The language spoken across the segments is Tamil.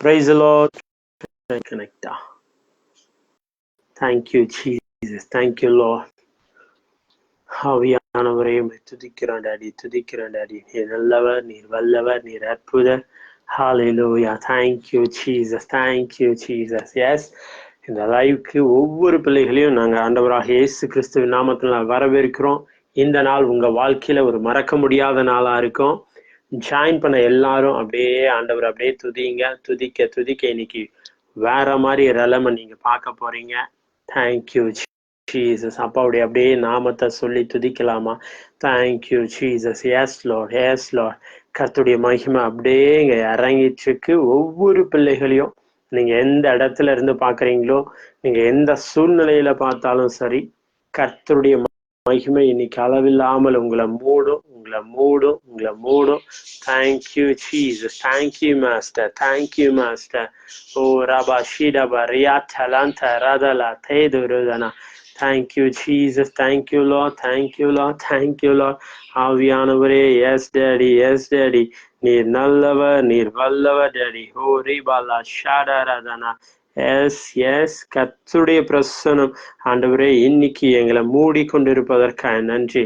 Praise the Lord. Connect. Thank you, Jesus. Thank you, Lord. ஆவியானவரே துதிக்கிறோம் டாடி, துதிக்கிறோம் டாடி. நீர் நல்லவர், நீர் வல்லவர், நீர் அற்புதர். Hallelujah. Thank you, Jesus. Thank you, Jesus. Yes. இந்த லைவுக்கு ஒவ்வொரு பிள்ளைகளையும் நாங்கள் ஆண்டவராக இயேசு கிறிஸ்துவின் நாமத்தில் வரவேற்கிறோம். இந்த நாள் உங்க வாழ்க்கையில ஒரு மறக்க முடியாத நாளா இருக்கும். ஜாயின் பண்ண எல்லாரும் அப்படியே ஆண்டவர் அப்படியே துதிங்க, துதிக்க துதிக்க இன்னைக்கு வேற மாதிரி ரெலமை நீங்க பார்க்க போறீங்க. Thank you Jesus. அப்பாவுடைய அப்படியே நாமத்தை சொல்லி துதிக்கலாமா? Thank you Jesus. Yes Lord, yes Lord. கர்த்தருடைய மகிமை அப்படியே இங்க இறங்கிட்டு இருக்கு. ஒவ்வொரு பிள்ளைகளையும் நீங்க எந்த இடத்துல இருந்து பாக்குறீங்களோ, நீங்க எந்த சூழ்நிலையில பார்த்தாலும் சரி, கர்த்தருடைய மகிமை இன்னைக்கு அளவில்லாமல் உங்களை மூடும், உங்களை மூடும், உங்களை மூடும். Thank you Jesus. Thank you master, thank you master. ஓ ரபா ஷீடபா ரியா டலாந்த ரதலா தேதுருதனா. Thank you Jesus. Thank you Lord, thank you Lord, thank you Lord. ஆவியானவரே, எஸ் டேடி, எஸ் டேடி. நீர் நல்லவர், நீர் வல்லவர் டேடி. ஓ ரிபாலா ஷாடரதனா. Yes yes. கர்த்தருடைய பிரசன்னம் ஆண்டவரே இன்னைக்கு எங்களை மூடிக்கொண்டிருப்பதற்காக நன்றி.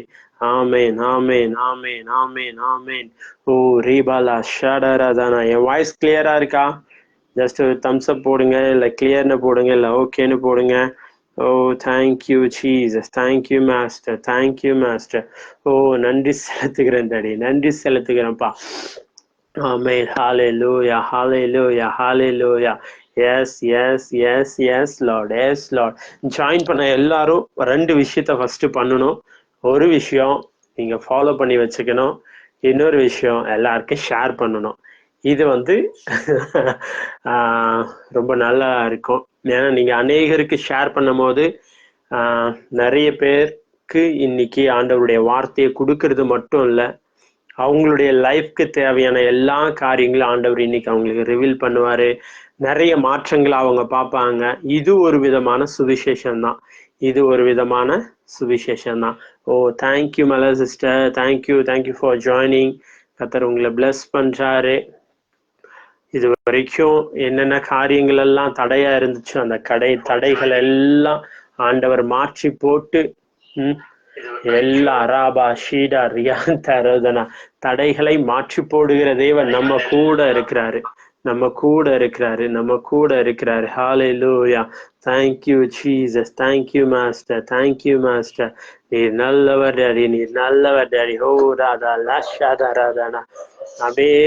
ஆமேன், ஆமேன், ஆமேன், ஆமேன், ஆமேன். ஓ ரீபாலா ஷடரதானா. என் வாய்ஸ் கிளியரா இருக்கா? ஜஸ்ட் தம்ஸ் அப் போடுங்க, இல்லை கிளியர்னு போடுங்க, இல்லை ஓகேன்னு போடுங்க. Oh thank you Jesus. Thank you master, thank you master. ஓ நன்றி செலுத்துகிறேன் டாடி, நன்றி செலுத்துகிறேன்ப்பா. ஆமென். ஹalleluya, hallelujah, hallelujah. Yes yes yes yes Lord, yes Lord. Join பண்ண எல்லாரும் ரெண்டு விஷயத்த ஃபர்ஸ்ட் பண்ணணும். ஒரு விஷயம் நீங்க ஃபாலோ பண்ணி வச்சுக்கணும், இன்னொரு விஷயம் எல்லாருக்கும் ஷேர் பண்ணணும். இது ரொம்ப நல்லா இருக்கும். ஏன்னா நீங்க அநேகருக்கு ஷேர் பண்ணும் போது நிறைய பேருக்கு இன்னைக்கு ஆண்டவருடைய வார்த்தையை கொடுக்கறது மட்டும் இல்லை, அவங்களுடைய லைஃப்க்கு தேவையான எல்லா காரியங்களும் ஆண்டவர் இன்னைக்கு அவங்களுக்கு ரிவீல் பண்ணுவாரு. நிறைய மாற்றங்களை அவங்க பார்ப்பாங்க. இது ஒரு விதமான சுவிசேஷம் தான், இது ஒரு விதமான சுவிசேஷம் தான். Oh thank you Malar sister, thank you, thank you for joining. கர்த்தர் உங்களை பிளஸ் பண்றாரு. இது வரைக்கும் என்னென்ன காரியங்கள் எல்லாம் தடையா இருந்துச்சோ அந்த தடைகள் எல்லாம் ஆண்டவர் மாற்றி போட்டு எல்லா ராபா ஷீடா ரியாந்தரதனா தடைகளை மாற்றி போடுகிற தேவன் நம்ம கூட இருக்கிறாரு, நம்ம கூட இருக்கிறாரு, நம்ம கூட இருக்கிறாரு. ஹalleluya. Thank you Jesus. Thank you master. Thank you master. நீர் நல்லவர் டாடி, நீர் நல்லவர் டாடி. ஓ ராதா லஷாதரதனா. அப்படியே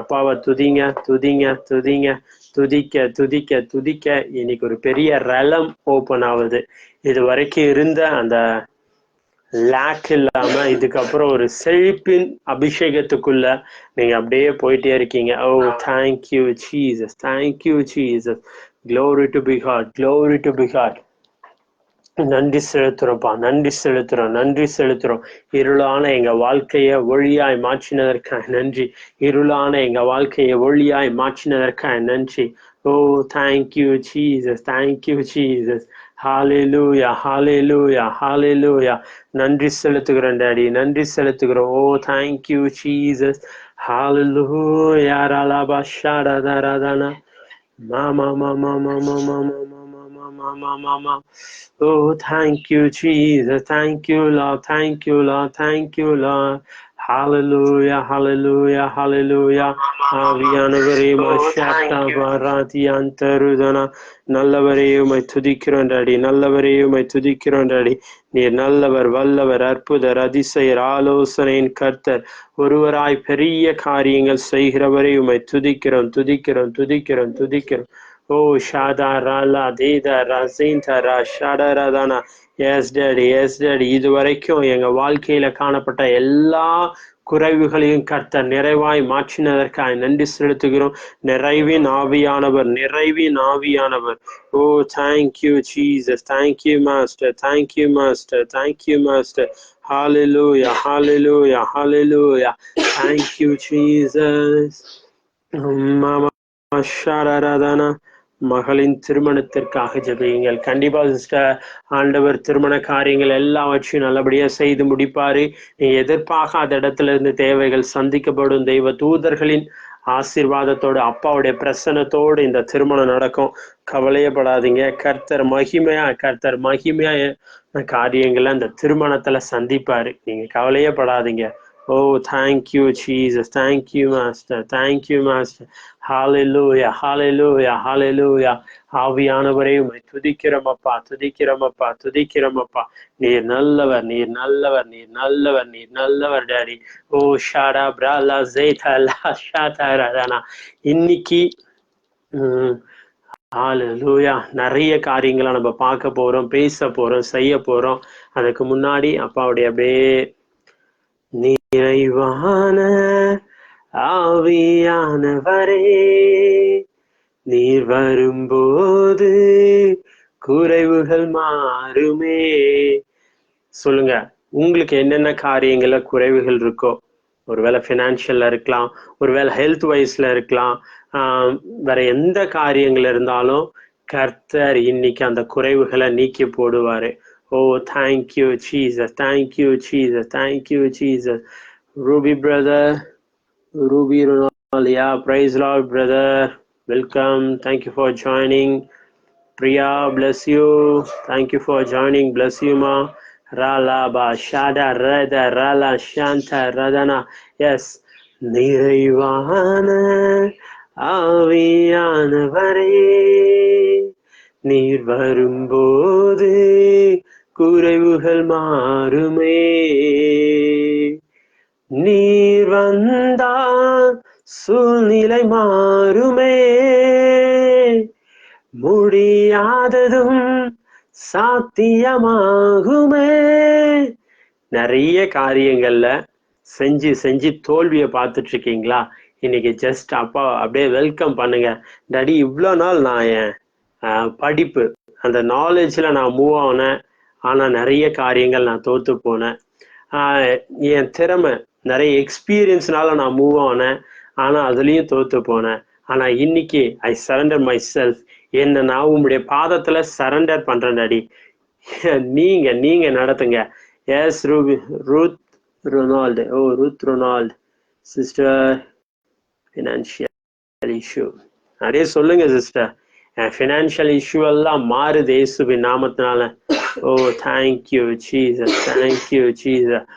அப்பாவை துதிங்க, துதிங்க, துதிங்க, துதிக்க துதிக்க துதிக்க இன்னைக்கு ஒரு பெரிய ரெலம் ஓப்பன் ஆகுது. இது வரைக்கும் இருந்த அந்த லேக் இல்லாம இதுக்கப்புறம் ஒரு செழிப்பின் அபிஷேகத்துக்குள்ள நீங்க அப்படியே போயிட்டே இருக்கீங்க. Oh thank you Jesus, thank you Jesus. Glory to be God, glory to be God. நன்றி செலுத்துறோம்ப்பா, நன்றி செலுத்துறோம், நன்றி செலுத்துறோம். இருளான எங்க வாழ்க்கைய ஒளியாய் மாற்றினதற்காக நன்றி, இருளான எங்க வாழ்க்கைய ஒளியாய் மாற்றினதற்காக நன்றி. ஓ தேங்க்யூ ஜீசஸ், தேங்க்யூ ஜீசஸ். ஹalleluya, hallelujah, hallelujah. நன்றி செலுத்துகிறோம் டாடி, நன்றி செலுத்துகிறோம். ஓ தேங்க்யூ ஜீசஸ். ஹalleluya. ரலபா ஷடரதனா. மாமா மாமா மாமா மாமா மாமா. Oh, thank you, Jesus. Thank you, Lord. Thank you, Lord. Thank you, Lord. Hallelujah, hallelujah, hallelujah. ஆவியானவரே மஷாத்தா பாராதி அந்தருதனா. நல்லவரே உம்மை துதிக்கிறோம் டாடி, நல்லவரே உம்மை துதிக்கிறோம் டாடி. நீர் நல்லவர், வல்லவர், அற்புதர், அதிசயர், ஆலோசனையின் கர்த்தர், ஒருவராய் பெரிய காரியங்கள் செய்கிறவரே உம்மை துதிக்கிறோம், துதிக்கிறோம், துதிக்கிறோம், துதிக்கிறோம். ஓ ஷாதா ராலா தேதா ரசீந்தரா ஷடரதானா. Yes daddy, yes daddy. இது வரைக்கும் எங்க வாழ்க்கையில காணப்பட்ட எல்லா குறைவுகளையும் கர்த்தர் நிறைவாய் மாற்றினதற்காக நன்றி செலுத்துகிறோம். நிறைவின் ஆவியானவர், நிறைவின் ஆவியானவர். Oh thank you Jesus. Thank you master, thank you master, thank you master. ஹalleluya, hallelujah, hallelujah. Thank you Jesus. மாமா ஷடரதானா. மகளின் திருமணத்திற்காக ஜெபியுங்கள். கண்டிப்பா சிஸ்டர், ஆண்டவர் திருமண காரியங்கள் எல்லாவற்றையும் நல்லபடியா செய்து முடிப்பாரு. நீ எதிர்பார்க்காத இடத்துல இருந்து தேவைகள் சந்திக்கப்படும். தெய்வ தூதர்களின் ஆசீர்வாதத்தோடு அப்பாவுடைய பிரசன்னத்தோடு இந்த திருமணம் நடக்கும். கவலையப்படாதீங்க. கர்த்தர் மகிமையா காரியங்களை அந்த திருமணத்துல சந்திப்பாரு. நீங்க கவலையப்படாதீங்க. Oh, thank you Jesus, thank you master, thank you master. ஹalleluya, ஹalleluya, ஹalleluya. ஆவியானவரே உம்மை துதிக்கிறோமப்பா, துதிக்கிறோமப்பா, துதிக்கிறோமப்பா. நீர் நல்லவர், நீர் நல்லவர், நீர் நல்லவர், நீர் நல்லவர் டாடி. ஓ ஷாடா பிராலா ஜெய்தலா ஷாதாரானா. இன்னைக்கு ஹalleluya நிறைய காரியங்களை நம்ம பார்க்க போறோம், பேச போறோம், செய்ய போறோம். அதுக்கு முன்னாடி அப்பாவுடைய அப்படியே நிறைவான ஆவியானவரே நீர் வரும்போது குறைவுகள் மாறுமே. சொல்லுங்க, உங்களுக்கு என்னென்ன காரியங்கள்ல குறைவுகள் இருக்கோ? ஒருவேளை ஃபினான்ஷியல்ல இருக்கலாம், ஒருவேளை ஹெல்த் வைஸ்ல இருக்கலாம், வேற எந்த காரியங்கள் இருந்தாலும் கர்த்தர் இன்னைக்கு அந்த குறைவுகளை நீக்கி போடுவாரு. Oh, thank you Jesus, thank you Jesus, thank you Jesus. Ruby brother, Ruby Ronald, yeah praise Lord brother, welcome, thank you for joining. Priya, bless you, thank you for joining, bless you ma. Rala ba shada rada rala shanta radana. Yes, நிறைவான ஆவியானவரே நீர் வரும்போது குறைவுகள் மாறுமே. நீர் வந்தால் சூழ்நிலை மாறுமே. முடியாததும் சாத்தியமாகுமே. நிறைய காரியங்கள்ல செஞ்சு தோல்வியை பார்த்துட்டு இருக்கீங்களா? இன்னைக்கு ஜஸ்ட் அப்பா அப்படியே வெல்கம் பண்ணுங்க. டாடி, இவ்வளோ நாள் நான் என் படிப்பு அந்த நாலேஜ்ல நான் மூவ் ஆனேன், ஆனா நிறைய காரியங்கள் நான் தோத்து போனேன். என் திறமை நிறைய எக்ஸ்பீரியன்ஸ்னால நான் மூவ் ஆனேன், ஆனா அதுலயும் தோத்து போனேன். ஆனா இன்னைக்கு ஐ சரண்டர் மை செல்ஃப். என்ன நான் உங்களுடைய பாதத்துல சரண்டர் பண்றேன் டாடி. நீங்க நடத்துங்க. Yes Ruth Ronald. Oh, Ruth Ronald sister, financial issue நிறைய சொல்லுங்க சிஸ்டர். ஃபினான்ஷியல் இஷ்யூ எல்லாம் மாறுது இயேசுவின் நாமத்தினால. Oh, thank you Jesus, thank you Jesus.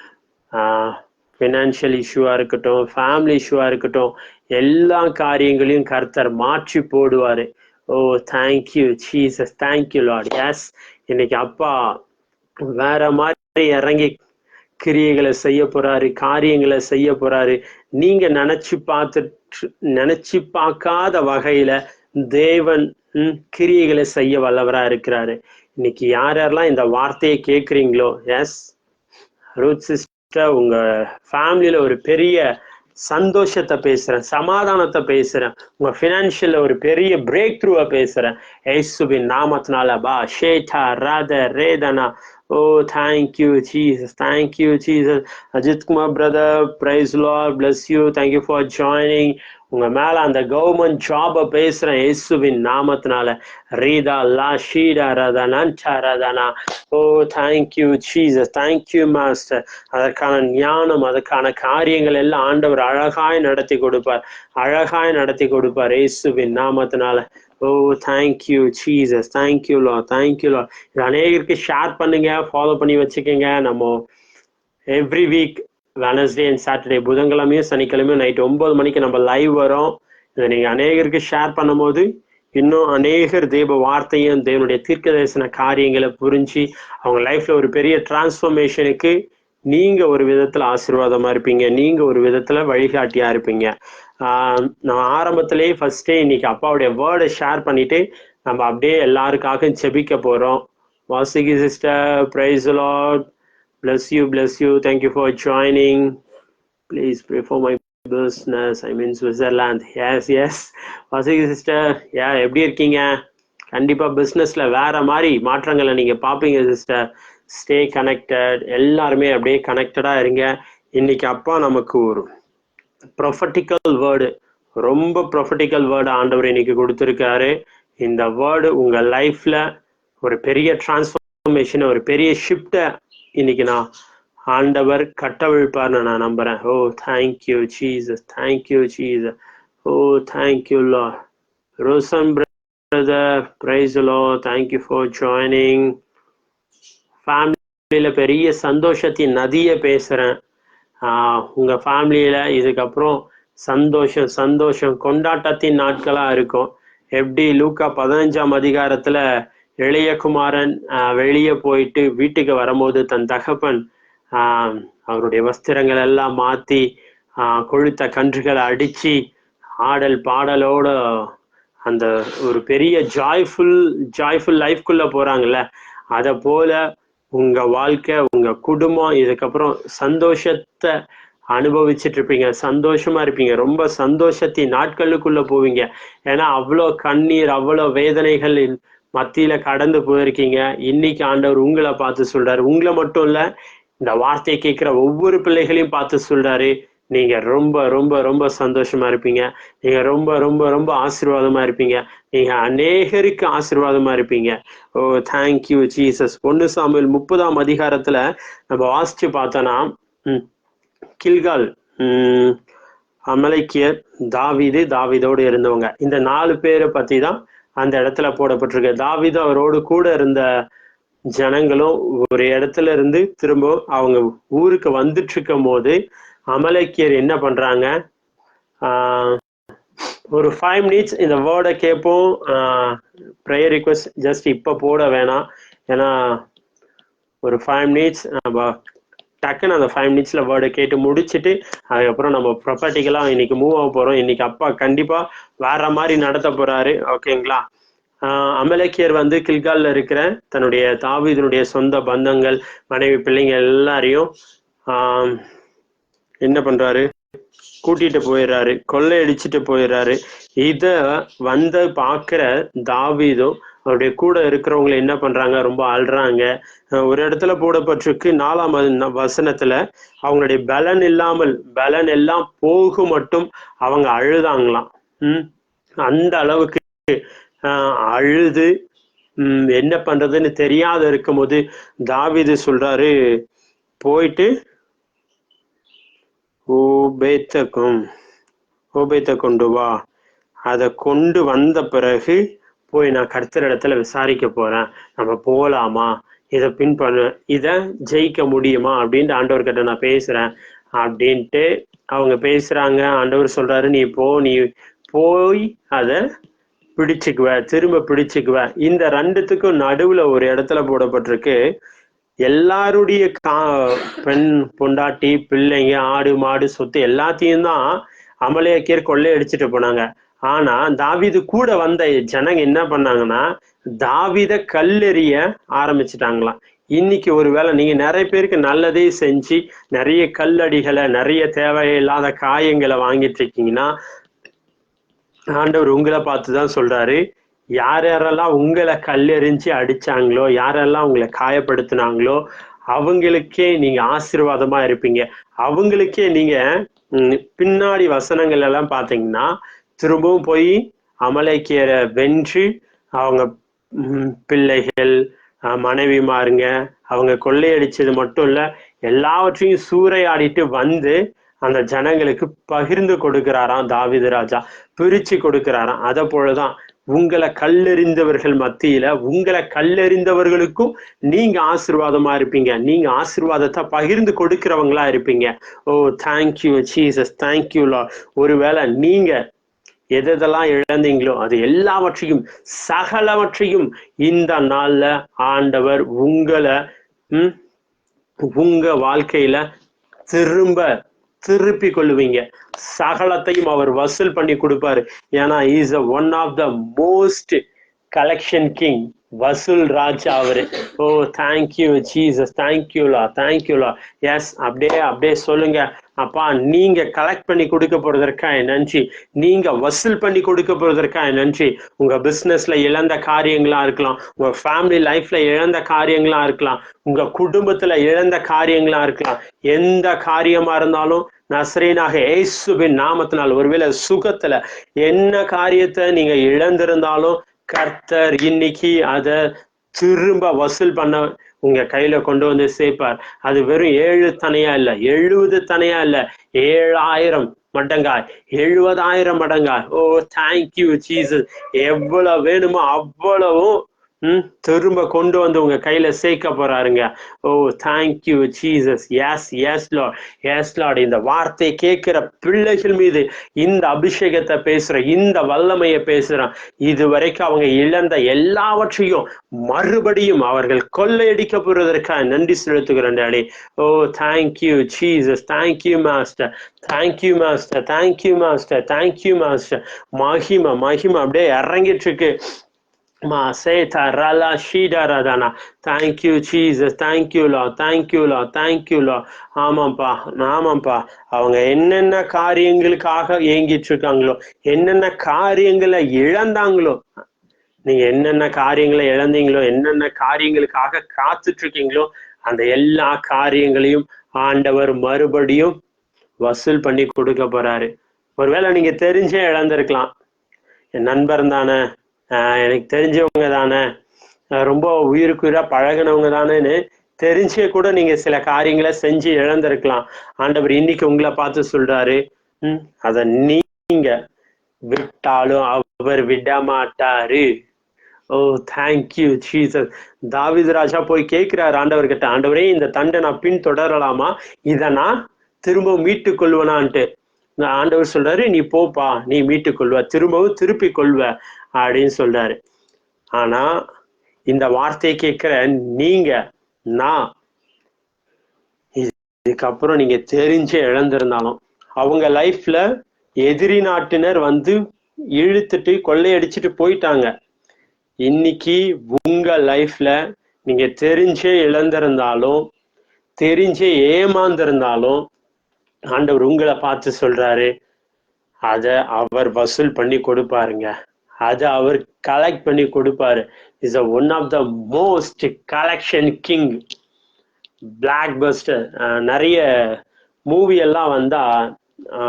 ஃபினான்ஷியல் இஷ்யூவா இருக்கட்டும், ஃபேமிலி இஷ்யூவா இருக்கட்டும், எல்லா காரியங்களையும் கர்த்தர் மாற்றி போடுவாரு. Oh, thank you Jesus, thank you Lord. Yes, இன்னைக்கு அப்பா வேற மாதிரி இறங்கி கிரியைகளை செய்ய போறாரு, காரியங்களை செய்ய போறாரு. நீங்க நினைச்சு பார்க்காத வகையில தேவன் கிரியைகளை செய்ய வல்லவரா இருக்கிறாரு. இன்னைக்கு யாரெல்லாம் இந்த வார்த்தையை கேட்குறீங்களோ, எஸ் ரூத் சிஸ்டர், உங்க ஃபேமிலியில ஒரு பெரிய சந்தோஷத்தை பேசுறேன், சமாதானத்தை பேசுறேன், உங்க ஃபினான்ஷியல்ல ஒரு பெரிய பிரேக் த்ரூவை பேசுறேன் இயேசுவின் நாமத்தினால. பா ஷேட்டா ராத ரேதனா. Oh, thank you Jesus, thank you Jesus. Ajith Kumar brother, praise Lord, bless you, thank you for joining. உங்க மேல அந்த கவர்மெண்ட் ஜாப பேசுறேன் இயேசுவின் நாமத்தினால. ரீதா லா ஷீடா ரதனா. ஓ, தேங்க்யூ ஜீசஸ், தேங்க்யூ மாஸ்டர். அதற்கான ஞானம், அதற்கான காரியங்கள் எல்லாம் ஆண்டவர் அழகாய் நடத்தி கொடுப்பார் இயேசுவின் நாமத்தினால. Oh, thank you Jesus, thank you Lord, thank you Lord. இது அநேகருக்கு ஷேர் பண்ணுங்க, ஃபாலோ பண்ணி வச்சுக்கோங்க. நம்ம every week Wednesday and Saturday, புதன்கிழமையும் சனிக்கிழமையும் நைட் 9 மணிக்கு நம்ம லைவ் வரோம். இதை நீங்க அநேகருக்கு ஷேர் பண்ணும் போது இன்னும் அநேகர் தேவ வார்த்தையும் தேவனுடைய தீர்க்க தரிசன காரியங்களை புரிஞ்சு அவங்க லைஃப்ல ஒரு பெரிய டிரான்ஸ்ஃபர்மேஷனுக்கு நீங்க ஒரு விதத்துல ஆசீர்வாதமா இருப்பீங்க, நீங்க ஒரு விதத்துல வழிகாட்டியா இருப்பீங்க. நம்ம ஆரம்பத்திலேயே ஃபர்ஸ்டே இன்னைக்கு அப்பாவுடைய வேர்டை ஷேர் பண்ணிட்டு நம்ம அப்படியே எல்லாருக்காக செபிக்க போறோம். Vasuki sister, praise the Lord, bless you, thank you for joining. Please pray for my business, I'm in Switzerland. yes Vasuki sister, எப்படி இருக்கீங்க? கண்டிப்பா பிசினஸ்ல வேற மாதிரி மாற்றங்களை நீங்க பாப்பீங்க சிஸ்டர். ஸ்டே கனெக்டட், எல்லாருமே அப்படியே கனெக்டடா இருங்க. இன்னைக்கு அப்பா நமக்கு ஒரு ப்ரொஃபட்டிக்கல் வேர்டு, ரொம்ப ப்ரொஃபட்டிக்கல் வேர்டு ஆண்டவர் இன்னைக்கு கொடுத்துருக்காரு. இந்த வேர்டு உங்க லைஃப்ல ஒரு பெரிய டிரான்ஸ்ஃபர்மேஷன், ஒரு பெரிய ஷிஃப்ட இன்னைக்கு நான் ஆண்டவர் கட்டவிழ்ப்பார்னு நான் நம்புறேன். Oh, thank you Jesus, thank you Jesus. Oh, thank you, Lord. Rosen brother, praise the Lord. Thank you for joining. ஃபேமிலியில பெரிய சந்தோஷத்தின் நதியை பேசுறேன். உங்க ஃபேமிலியில இதுக்கப்புறம் சந்தோஷம் சந்தோஷம் கொண்டாட்டத்தின் நாட்களா இருக்கும். எப்படி லூக்கா 15ஆம் அதிகாரத்துல இளையகுமாரன் வெளியே போயிட்டு வீட்டுக்கு வரும்போது தன் தகப்பன் அவருடைய வஸ்திரங்கள் எல்லாம் மாத்தி கொழுத்த கன்றுகளை அடிச்சு ஆடல் பாடலோட அந்த ஒரு பெரிய ஜாய்ஃபுல் லைஃப்குள்ள போறாங்கல்ல, அத போல உங்க வாழ்க்கை உங்க குடும்பம் இதுக்கப்புறம் சந்தோஷத்தை அனுபவிச்சுட்டு இருப்பீங்க, சந்தோஷமா இருப்பீங்க, ரொம்ப சந்தோஷத்தின் நாட்களுக்குள்ள போவீங்க. ஏன்னா அவ்வளோ கண்ணீர் அவ்வளோ வேதனைகள் மத்தியில கடந்து போயிருக்கீங்க. இன்னைக்கு ஆண்டவர் உங்களை பார்த்து சொல்றாரு, உங்களை மட்டும் இல்ல இந்த வார்த்தையை கேட்கிற ஒவ்வொரு பிள்ளைகளையும் பார்த்து சொல்றாரு, நீங்க ரொம்ப ரொம்ப ரொம்ப சந்தோஷமா இருப்பீங்க, நீங்க ரொம்ப ரொம்ப ரொம்ப ஆசீர்வாதமா இருப்பீங்க, நீங்க அநேகருக்கு ஆசீர்வாதமா இருப்பீங்க. ஓ தேங்க்யூ ஜீசஸ். 1 சாமுவேல் 30ஆம் அதிகாரத்துல நம்ம வாசிச்சு பார்த்தோன்னா கில்கால் அமலேக்கியர் தாவீதோடு இருந்தவங்க, இந்த 4 பேரை பத்தி தான் அந்த இடத்துல போடப்பட்டிருக்கு. தாவீது அவரோடு கூட இருந்த ஜனங்களும் ஒரு இடத்துல இருந்து திரும்ப அவங்க ஊருக்கு வந்துட்டு இருக்கும் போது அமலேக்கியர் என்ன பண்றாங்க, ஒரு 5 minutes இந்த வேர்டை கேட்போம். ப்ரேயர் ரிக்வெஸ்ட் ஜஸ்ட் இப்போ போட வேணாம், ஏன்னா ஒரு 5 minutes நம்ம டக்குன்னு அந்த 5 minutesல வேர்டை கேட்டு முடிச்சுட்டு அதுக்கப்புறம் நம்ம ப்ராப்பர்ட்டிக்கெல்லாம் இன்னைக்கு மூவ் ஆக போறோம். இன்னைக்கு அப்பா கண்டிப்பா வேற மாதிரி நடத்த போறாரு, ஓகேங்களா? அமலேக்கியர் வந்து கில்கால்ல இருக்கிற தன்னுடைய தாவீதுனுடைய சொந்த பந்தங்கள் மனைவி பிள்ளைங்க எல்லாரையும் என்ன பண்றாரு, கூட்டிட்டு போயிடுறாரு, கொள்ளையடிச்சிட்டு போயிடுறாரு. இத வந்து பாக்குற தாவீதும் அவருடைய கூட இருக்கிறவங்களை என்ன பண்றாங்க, ரொம்ப அழுறாங்க. ஒரு இடத்துல போடப்பட்டிருக்கு 4ஆம் வசனத்துல அவங்களுடைய பலன் எல்லாம் போகு மட்டும் அவங்க அழுதாங்களாம். அந்த அளவுக்கு அழுது என்ன பண்றதுன்னு தெரியாத இருக்கும் போது தாவீது சொல்றாரு, போயிட்டு ஓபேத்தை கொண்டு வா, அதை கொண்டு வந்த பிறகு போய் நான் கர்த்தர் இடத்துல விசாரிக்க போறேன், நம்ம போலாமா, இதை இதை ஜெயிக்க முடியுமா அப்படின்ட்டு ஆண்டவர்கிட்ட நான் பேசுறேன் அப்படின்ட்டு அவங்க பேசுறாங்க. ஆண்டவர் சொல்றாரு, நீ போய் அதை பிடிச்சுக்குவ, திரும்ப பிடிச்சுக்குவ. இந்த 2த்துக்கும் நடுவுல ஒரு இடத்துல போடப்பட்டிருக்கு, எல்லாருடைய பெண் பொண்டாட்டி பிள்ளைங்க ஆடு மாடு சொத்து எல்லாத்தையும் தான் அமலேக்கியர் கொள்ளையடிச்சிட்டு போனாங்க. ஆனா தாவீது கூட வந்த ஜனங்க என்ன பண்ணாங்கன்னா தாவீத கல்லெறிய ஆரம்பிச்சுட்டாங்களாம். இன்னைக்கு ஒருவேளை நீங்க நிறைய பேருக்கு நல்லதே செஞ்சு நிறைய கல்லடிகளை நிறைய தேவையில்லாத காயங்களை வாங்கிட்டு இருக்கீங்கன்னா ஆண்டவர் உங்களை பார்த்துதான் சொல்றாரு, யாரெல்லாம் உங்களை கல்லெறிஞ்சு அடிச்சாங்களோ, யாரெல்லாம் உங்களை காயப்படுத்தினாங்களோ அவங்களுக்கே நீங்க ஆசீர்வாதமா இருப்பீங்க. அவங்களுக்கே நீங்க பின்னாடி வசனங்கள் எல்லாம் பாத்தீங்கன்னா திரும்பவும் போய் அமலேக்கியரை வென்று அவங்க பிள்ளைகள் மனைவிமாருங்க அவங்க கொள்ளையடிச்சது மட்டும் இல்ல எல்லாவற்றையும் சூறையாடிட்டு வந்து அந்த ஜனங்களுக்கு பகிர்ந்து கொடுக்கிறாராம். தாவீது ராஜா பிரிச்சு கொடுக்கிறாராம். அத போலதான் உங்களை கல்லெறிந்தவர்கள் மத்தியில உங்களை கல்லெறிந்தவர்களுக்கும் நீங்க ஆசீர்வாதமா இருப்பீங்க, நீங்க ஆசீர்வாதத்தை பகிர்ந்து கொடுக்கிறவங்களா இருப்பீங்க. ஓ தேங்க்யூ ஜீசஸ், தேங்க்யூ லார்ட். ஒருவேளை நீங்க எதெல்லாம் இழந்தீங்களோ அது எல்லாவற்றையும் சகலவற்றையும் இந்த நாள்ல ஆண்டவர் உங்க வாழ்க்கையில திருப்பி கொள்ளுவீங்க. சகலத்தையும் அவர் வசூல் பண்ணி கொடுப்பாரு. ஏன்னா is one of the most collection king, வசூல் ராஜா அவரு. ஓ தேங்க்யூ ஜீசஸ், தேங்க்யூலா தேங்க்யூலா. எஸ், அப்படியே சொல்லுங்க, அப்பா நீங்க கலெக்ட் பண்ணி கொடுக்க போறதற்காக நன்றி, நீங்க வசூல் பண்ணி கொடுக்க போறதற்காக நன்றி. உங்க பிசினஸ்ல இழந்த காரியங்களா இருக்கலாம், உங்க ஃபேமிலி லைஃப்ல இழந்த காரியங்களா இருக்கலாம், உங்க குடும்பத்துல இழந்த காரியங்களா இருக்கலாம். எந்த காரியமா இருந்தாலும் நசரேனாக இயேசுவின் நாமத்தினால், ஒருவேளை சுகத்துல என்ன காரியத்தை நீங்க இழந்திருந்தாலும் கர்த்தர் இன்னைக்கு அத திரும்ப வசூல் பண்ண உங்க கையில கொண்டு வந்து சேர்ப்பார். அது வெறும் 7 தனையா இல்ல, 70 தனையா இல்ல, 7000 மடங்காய் 70,000 மடங்காய். ஓ தேங்க்யூ ஜீசஸ். எவ்வளவு வேணுமோ அவ்வளவும் திரும்ப கொண்டு வந்து உங்க கையில சேர்க்க போறாருங்க. Oh thank you Jesus. Yes yes Lord, yes Lord. இந்த வார்த்தை கேட்கிற பிள்ளைகள் மீது இந்த அபிஷேகத்தை பேசுற, இந்த வல்லமையை பேசுறான். இதுவரைக்கும் அவங்க இழந்த எல்லாவற்றையும் மறுபடியும் அவர்கள் கொள்ளையடிக்கப்படுவதற்காக நன்றி செலுத்துகிறேன் daddy. Oh thank you Jesus. Thank you master, thank you master, thank you master, thank you master. மகிமை மகிமை அப்படியே இறங்கிட்டு இருக்கு. Thank you Jesus, thank you Lord, thank you Lord, thank you Lord. ஆமாம்பா ஆமாம்பா. அவங்க என்னென்ன காரியங்களுக்காக ஏங்கிட்டு இருக்காங்களோ, என்னென்ன காரியங்களை இழந்தாங்களோ, நீங்க என்னென்ன காரியங்களை இழந்தீங்களோ, என்னென்ன காரியங்களுக்காக காத்துட்டு இருக்கீங்களோ, அந்த எல்லா காரியங்களையும் ஆண்டவர் மறுபடியும் வசூல் பண்ணி கொடுக்க போறாரு. ஒருவேளை நீங்க தெரிஞ்சே இழந்திருக்கலாம். என் நண்பர் தானே, எனக்கு தெரிஞ்சவங்க தானே, ரொம்ப உயிருக்குயிரா பழகினவங்க தானேன்னு தெரிஞ்சே கூட நீங்க சில காரியங்களை செஞ்சு இழந்திருக்கலாம். ஆண்டவர் இன்னைக்கு உங்களை பார்த்து சொல்றாரு, அத நீங்க விட்டாலும் அவர் விட மாட்டாரு. ஓ தேங்க்யூ ஜீசஸ். தாவீது ராஜா போய் கேட்கிறாரு ஆண்டவர்கிட்ட, ஆண்டவரே இந்த தண்டை நான் பின் தொடரலாமா, இதை நான் திரும்ப மீட்டு கொள்வனான்ட்டு. ஆண்டவர் சொல்றாரு, நீ போப்பா, நீ மீட்டு கொள்வ, திரும்பவும் திருப்பி கொள்வ அப்படின்னு சொல்றாரு. ஆனா இந்த வார்த்தையை கேட்கிற நீங்க, நான், இதுக்கப்புறம் நீங்க தெரிஞ்சே இழந்திருந்தாலும், அவங்க லைஃப்ல எதிரி நாட்டினர் வந்து இழுத்துட்டு கொள்ளையடிச்சிட்டு போயிட்டாங்க. இன்னைக்கு உங்க லைஃப்ல நீங்க தெரிஞ்சே இழந்திருந்தாலும், தெரிஞ்சே ஏமாந்திருந்தாலும், ஆண்டவர் உங்களை பார்த்து சொல்றாரு, அத அவர் வசூல் பண்ணி கொடுப்பாருங்க. அதை அவர் கலெக்ட் பண்ணி கொடுப்பாரு. Is one of the most collection king. Blockbuster நிறைய மூவி எல்லாம் வந்தா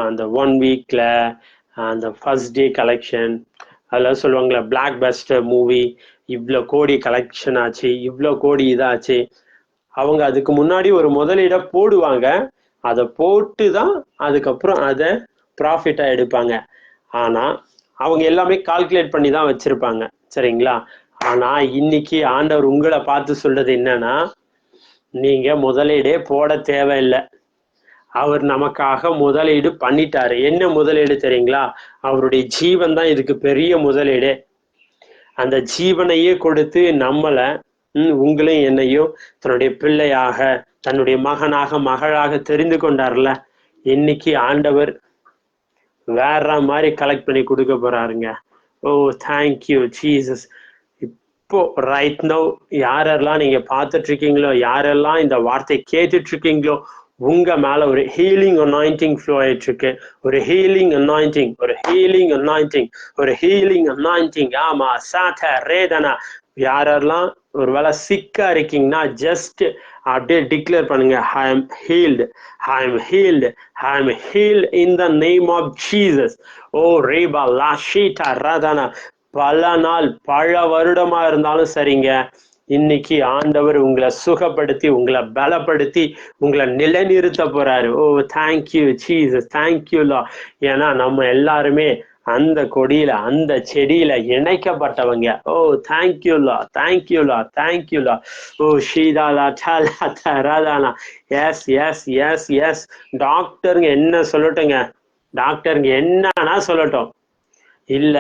அந்த 1 வீக்ல அந்த ஃபர்ஸ்ட் டே கலெக்ஷன் அதெல்லாம் சொல்லுவாங்களே, பிளாக் பஸ்டர் மூவி இவ்வளோ கோடி கலெக்ஷன் ஆச்சு, இவ்வளோ கோடி இதாச்சு. அவங்க அதுக்கு முன்னாடி ஒரு முதலீட போடுவாங்க, அதை போட்டு தான் அதுக்கப்புறம் அதை ப்ராஃபிட்டா எடுப்பாங்க. ஆனா அவங்க எல்லாமே கால்குலேட் பண்ணி தான் வச்சிருப்பாங்க, சரிங்களா? ஆனா இன்னைக்கு ஆண்டவர் உங்களை பார்த்து சொல்றது என்னன்னா, நீங்க முதலீடே போட தேவையில்லை. அவர் நமக்காக முதலீடு பண்ணிட்டாரு. என்ன முதலீடு தெரியுங்களா? அவருடைய ஜீவன் தான் இதுக்கு பெரிய முதலீடு. அந்த ஜீவனையே கொடுத்து நம்மளை, உங்களையும் என்னையும் தன்னுடைய பிள்ளையாக, தன்னுடைய மகனாக மகளாக தெரிந்து கொண்டார்ல. இன்னைக்கு ஆண்டவர் வேற மாதிரி கலெக்ட் பண்ணி கொடுக்க போறாருங்க. Oh thank you Jesus. இப்போ ரைட் நவ் யாரெல்லாம் நீங்க பார்த்துட்டு இருக்கீங்களோ, யாரெல்லாம் இந்த வார்த்தை கேட்டுட்டு இருக்கீங்களோ, உங்க மேல ஒரு ஹீலிங் அனாயிண்டிங் ஃப்ளோ ஆயிட்டு இருக்கு. ஒரு ஹீலிங் அனாயிண்டிங், ஒரு ஹீலிங் அனாயிண்டிங், ஒரு ஹீலிங் அனாயிண்டிங். ஆமா சாட்ட ரேதனா. யாரெல்லாம் ஒரு வேளை சிக்கா இருக்கீங்கன்னா ஜஸ்ட் அப்படியே டிக்ளேர் பண்ணுங்க, I am healed, I am healed, I am healed in the name of Jesus. ஓ ரேபா லாஷீட்டா ரதனா. பல நாள் பல வருடமா இருந்தாலும் சரிங்க, இன்னைக்கு ஆண்டவர் உங்களை சுகப்படுத்தி, உங்களை பலப்படுத்தி, உங்களை நிலைநிறுத்த போறாரு. ஓ தேங்க்யூ ஜீசஸ், தேங்க்யூ லா. ஏன்னா நம்ம எல்லாருமே அந்த கொடியில, அந்த செடியில இணைக்கப்பட்டவங்க. ஓ தேங்க்யூலா, தேங்க்யூலா, தேங்க்யூலா. ஓ ஷீதாலா டாலா தராதானா. Yes yes yes yes. டாக்டருங்க என்ன சொல்லட்டுங்க, டாக்டருங்க என்னன்னா சொல்லட்டும், இல்ல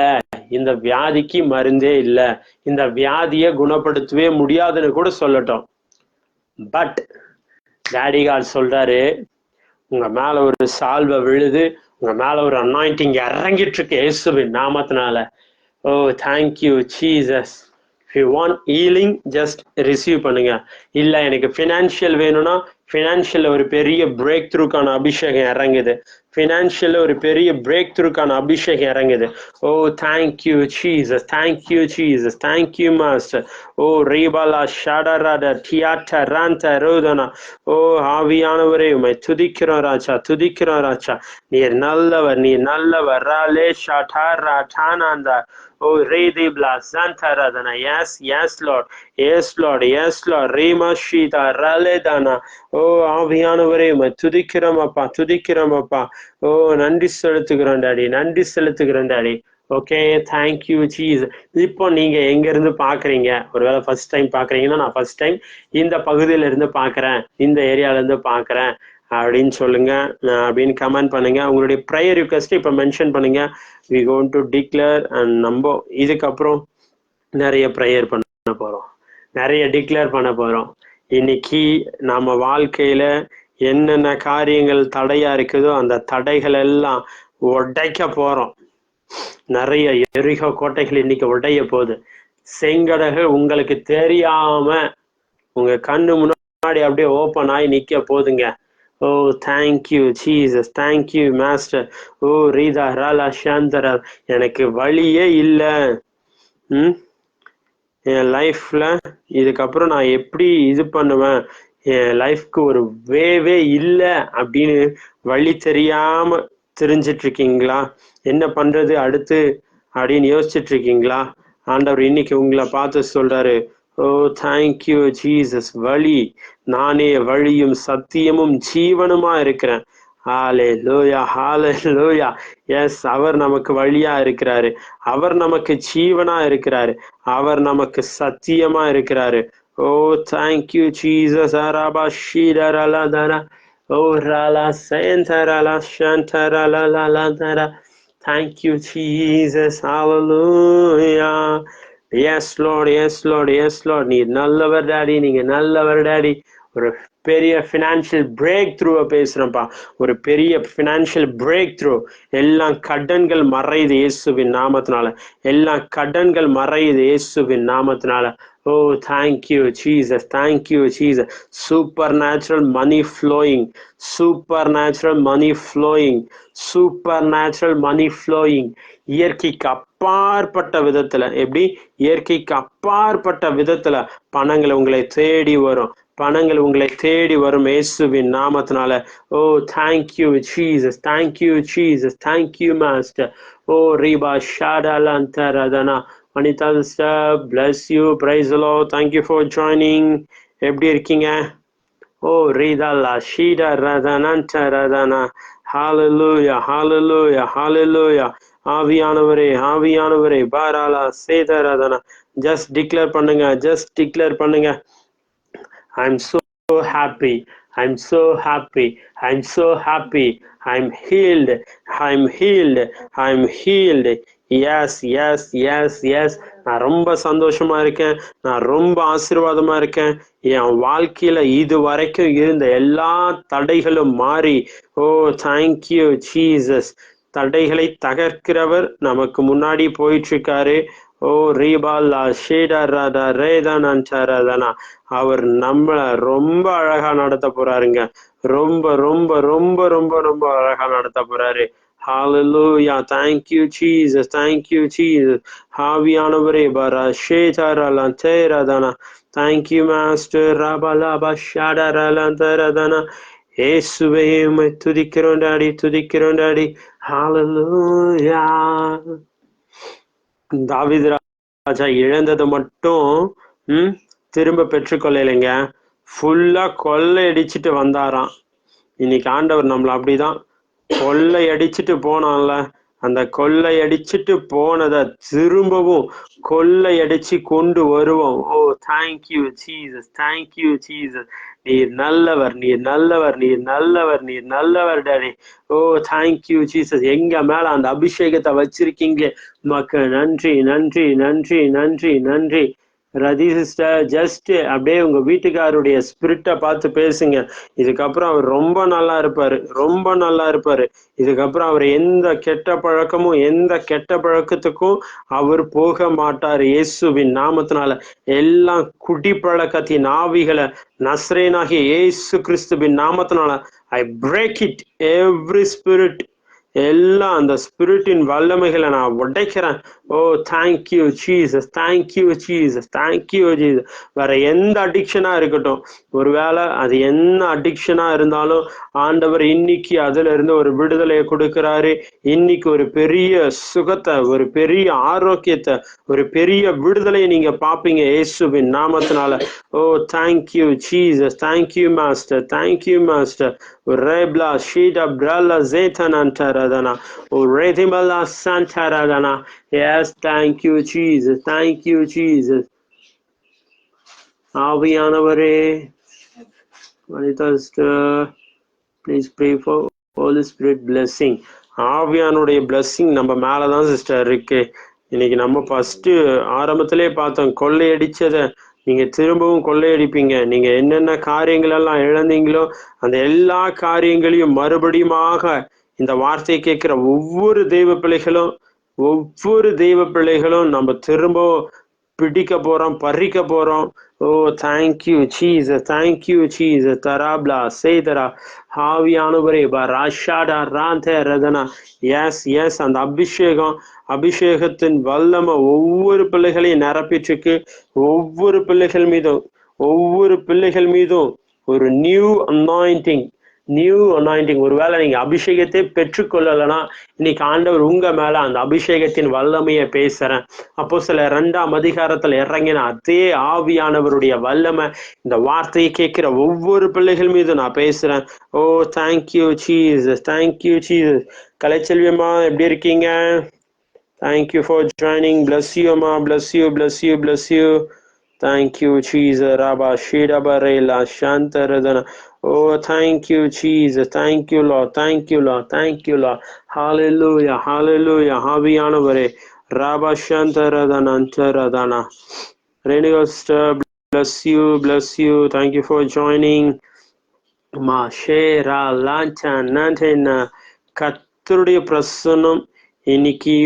இந்த வியாதிக்கு மருந்தே இல்ல, இந்த வியாதியை குணப்படுத்தவே முடியாதுன்னு கூட சொல்லட்டும். பட் டாடி காட் சொல்றாரு, உங்க மேல ஒரு சால்வை விழுது, உங்க மேல ஒரு அனாயிண்டிங் இறங்கிட்டு இருக்கு இயேசுவின் நாமத்தினால. Oh thank you Jesus. If you want healing just receive பண்ணுங்க. இல்ல எனக்கு ஃபினான்ஷியல் வேணும்னா, ஃபினான்ஷியல் ஒரு பெரிய பிரேக் த்ரூக்கான அபிஷேகம் இறங்குது. ஃபினான்ஷியல் ஒரு பெரிய பிரேக் த்ரூக்கான அபிஷேகம் இறங்குது. Oh thank you Jesus, thank you Jesus, thank you master. ஓ ரீபாலா ஷடராட டியாட்ட ராந்த ரோதனா. ஓ ஆவியானவரே உம்மை துதிக்கிறோம் ராஜா, துதிக்கிறோம் ராஜா. நீர் நல்லவர், நீர் நல்லவர். ராலே ஷாடாரா டானாந்தா. ஓ ரேதிப்லா சந்தரதனா. Yes yes Lord, yes Lord, yes Lord. ரீமா ஷீதா ரலேதானா. ஓ ஆவியானவரே உம்மை துதிக்கிறோம் அப்பா, துதிக்கிறோம் அப்பா. ஓ நன்றி செலுத்துகிறோம் டாடி, நன்றி செலுத்துகிறோம் டாடி. Okay, thank you cheese. இப்போ நீங்க எங்க இருந்து பாக்குறீங்க? ஒருவேளை ஃபர்ஸ்ட் டைம் பாக்குறீங்கன்னா, நான் ஃபர்ஸ்ட் டைம் இந்த பகுதியில இருந்து பாக்குறேன், இந்த ஏரியால இருந்து பாக்குறேன் அப்படின்னு சொல்லுங்க. அப்படின்னு கமெண்ட் பண்ணுங்க. உங்களுடைய ப்ரேயர் ரிக்வெஸ்ட் இப்ப மென்ஷன் பண்ணுங்க. we going to declare and நம்ம இதுக்கப்புறம் நிறைய ப்ரேயர் பண்ண போறோம், நிறைய டிக்ளேர் பண்ண போறோம். இன்னைக்கு நம்ம வாழ்க்கையில என்னென்ன காரியங்கள் தடையா இருக்குதோ அந்த தடைகள் எல்லாம் உடைக்க போறோம். நிறைய எரிகோ கோட்டைகள் இன்னைக்கு உடைய போகுது. செங்கடகள் உங்களுக்கு தெரியாம உங்க கண்ணு முன்னாடி அப்படியே ஓப்பன் ஆகி நிக்க போதுங்க. ஓ தேங்க்யூ ஜீசஸ், தேங்க்யூ மாஸ்டர். ஓ ரீதா ராலா சாந்தரா, எனக்கு வழியே இல்லை. என் லைஃப்ல இதுக்கப்புறம் நான் எப்படி இது பண்ணுவேன், என் லைஃப்க்கு ஒரு வேவே இல்லை அப்படின்னு வழி தெரியாம தெரிஞ்சிட்டு இருக்கீங்களா? என்ன பண்றது அடுத்து அப்படின்னு யோசிச்சுட்டு இருக்கீங்களா? ஆண்டவர் இன்னைக்கு உங்களை பார்த்து சொல்றாரு, ஓ தேங்க்யூ ஜீசஸ், வழி நானே வழியும் சத்தியமும் ஜீவனுமா இருக்கிறேன். ஹalleluya, ஹalleluya. எஸ், அவர் நமக்கு வழியா இருக்கிறாரு, அவர் நமக்கு ஜீவனா இருக்கிறாரு, அவர் நமக்கு சத்தியமா இருக்கிறாரு. Oh thank you Jesus. அரபா ஷீரலதரா, ஓ ரலா செந்தரலா ஷந்தரலலலதரா. Thank you, Jesus. Hallelujah. Yes, Lord. Yes, Lord. Yes, Lord. நீர் நல்லவர் டாடி, நீங்க நல்லவர் டாடி. ஒரு பெரிய ஃபினான்ஷியல் பிரேக் த்ரூவை பேசுறேன்ப்பா, ஒரு பெரிய ஃபினான்ஷியல் பிரேக் த்ரூ. எல்லாம் கடன்கள் மறையுது இயேசுவின் நாமத்தினால, எல்லாம் கடன்கள் மறையுது இயேசுவின் நாமத்தினால. Oh thank you Jesus, thank you Jesus. Supernatural money flowing, supernatural money flowing, supernatural money flowing. இயற்கைக்கு அப்பாற்பட்ட விதத்துல, எப்படி இயற்கைக்கு அப்பாற்பட்ட விதத்துல பணங்கள் உங்களை தேடி வரும், பணங்கள் உங்களை தேடி வரும் இயேசுவின் நாமத்தினால. Oh thank you Jesus, thank you Jesus, thank you master. ஓ ரீபா ஷாடாலந்தரதனா. Vanitha sister, bless you, praise the Lord, thank you for joining. எப்படி இருக்கீங்க? ஓ ரீதா ஷீடா ரதனந்த ரதனா. ஹalleluya, hallelujah, hallelujah. ஆவியானவரே, ஆவியானவரே, பாராலா சேதரதனா. ஜஸ்ட் டிக்ளேர் பண்ணுங்க, ஜஸ்ட் டிக்ளேர் பண்ணுங்க. I'm so happy, I'm so happy, I'm so happy, I'm healed, I'm healed, I'm healed. Yes, yes, yes, yes. நான் ரொம்ப சந்தோஷமா இருக்கேன், நான் ரொம்ப ஆசீர்வாதமா இருக்கேன். என் வாழ்க்கையில இது வரைக்கும் இருந்த எல்லா தடைகளும் மாறி, ஓ தேங்க்யூ ஜீசஸ். தடைகளை தகர்க்கிறவர் நமக்கு முன்னாடி போயிட்டு இருக்காரு. ஓ ரீபாலா ஷேடா ரேதனா. அவர் நம்மள ரொம்ப அழகா நடத்த போறாருங்க, ரொம்ப ரொம்ப ரொம்ப ரொம்ப ரொம்ப அழகா நடத்த போறாரு. Hallelujah. Thank you, Jesus. Thank you, Jesus. ஆவியானவரே பரா ஷேதரலந்தரதனா. Thank you, Master. ரபலபா ஷடரலந்தரதனா. இயேசுவே உம்மை துதிக்கிறோம் டாடி, துதிக்கிறோம் டாடி. Hallelujah. தாவீது ராஜா இழந்தது மட்டும் திரும்ப பெற்றுக்கொள்ளலைங்க, ஃபுல்லா கொள்ளையடிச்சிட்டு வந்தாராம். இன்னைக்கு ஆண்டவர் நம்மள அப்படிதான் கொள்ளையடிச்சிட்டு போனான்ல, அந்த கொள்ளையடிச்சிட்டு போனதை திரும்பவும் கொள்ளையடிச்சு கொண்டு வருவோம். ஓ தேங்க்யூ ஜீசஸ், தேங்க்யூ ஜீசஸ். நீர் நல்லவர், நீர் நல்லவர், நீர் நல்லவர், நீர் நல்லவர் டாடி. Oh thank you Jesus. எங்க மேல அந்த அபிஷேகத்தை வச்சிருக்கீங்க, உமக்கு நன்றி, நன்றி, நன்றி, நன்றி, நன்றி. ரதி சிஸ்டர், ஜஸ்ட் அப்படியே உங்க வீட்டுக்காரருடைய ஸ்பிரிட்டை பார்த்து பேசுங்க. இதுக்கப்புறம் அவர் ரொம்ப நல்லா இருப்பாரு, ரொம்ப நல்லா இருப்பாரு. இதுக்கப்புறம் அவர் எந்த கெட்ட பழக்கமும், எந்த கெட்ட பழக்கத்துக்கும் அவர் போக மாட்டார் இயேசுவின் நாமத்தினால. எல்லாம் குடி பழக்கத்தின் ஆவிகளை நஸ்ரேனாகிய இயேசு கிறிஸ்துவின் நாமத்தினால I break it, every spirit. எல்லாம் அந்த ஸ்பிரிட்டின் வல்லமைகளை நான் உடைக்கிறேன், oh thank you Jesus, thank you Jesus, thank you Jesus. வேற எந்த அடிக்ஷனா இருக்கட்டும், ஒருவேளை அது என்ன அடிக்ஷனா இருந்தாலும் ஆண்டவர் இன்னைக்கு அதுல இருந்து ஒரு விடுதலையை கொடுக்கிறாரு. இன்னைக்கு ஒரு பெரிய சுகத்தை, ஒரு பெரிய ஆரோக்கியத்தை, ஒரு பெரிய விடுதலையை நீங்க பாப்பீங்க இயேசுவின் நாமத்தினால. Oh thank you Jesus, thank you master, thank you master. Rebla shida brala zetanantaradana. O redimala santaradana. Yes, thank you, Jesus. Thank you, Jesus. ஆவியானவரே, please pray for Holy Spirit blessing. ஆவியானுடைய blessing நம்ம மேலதான் சிஸ்டர் இருக்கு. இன்னைக்கு நம்ம ஃபர்ஸ்ட் ஆரம்பத்திலே பார்த்தோம், கொள்ளையடிச்சதை நீங்க திரும்பவும் கொள்ளையடிப்பீங்க. நீங்க என்னென்ன காரியங்கள் எல்லாம் இழந்தீங்களோ அந்த எல்லா காரியங்களையும் மறுபடியுமாக இந்த வார்த்தையை கேட்கிற ஒவ்வொரு தெய்வ பிள்ளைகளும் நம்ம திரும்பவும் பிடிக்க போறோம், பறிக்க போறோம். ஓ தேங்க்யூ ஜீசஸ், தேங்க்யூ ஜீசஸ். தராப்லா சேதரா ஆவியானவரே ராஷாடா ராந்தே ரதனா. எஸ் எஸ், அந்த அபிஷேகத்தின் வல்லமை ஒவ்வொரு பிள்ளைகளையும் நிரப்பிட்டுருக்கு. ஒவ்வொரு பிள்ளைகள் மீதும் ஒரு நியூ அனாயிண்டிங். ஒருவேளை நீங்க அபிஷேகத்தை பெற்றுக்கொள்ளலைன்னா இன்னைக்கு ஆண்டவர் உங்க மேல அந்த அபிஷேகத்தின் வல்லமையை பேசுறேன். அப்போஸ்தலர் 2ஆம் அதிகாரத்துல இறங்கின அதே ஆவியானவருடைய வல்லமை இந்த வார்த்தையை கேட்கிற ஒவ்வொரு பிள்ளைகள் மீது நான் பேசுறேன். Oh thank you Jesus, thank you Jesus. கலைச்செல்வியம்மா எப்படி இருக்கீங்க? Thank you for joining. Bless you அம்மா, bless you, bless you, bless you. Thank you, Jesus. Rabba Shida Barela Shantaradana. Oh, thank you, Jesus. Thank you, Lord. Thank you, Lord. Thank you, Lord. Hallelujah. Hallelujah. Haviyanavare. Rabba Shantaradana Antaradana. Renegoster, bless you, bless you. Thank you for joining. Ma Shera Lantan Nantena. கர்த்தருடைய பிரசன்னம் இன்னைக்கு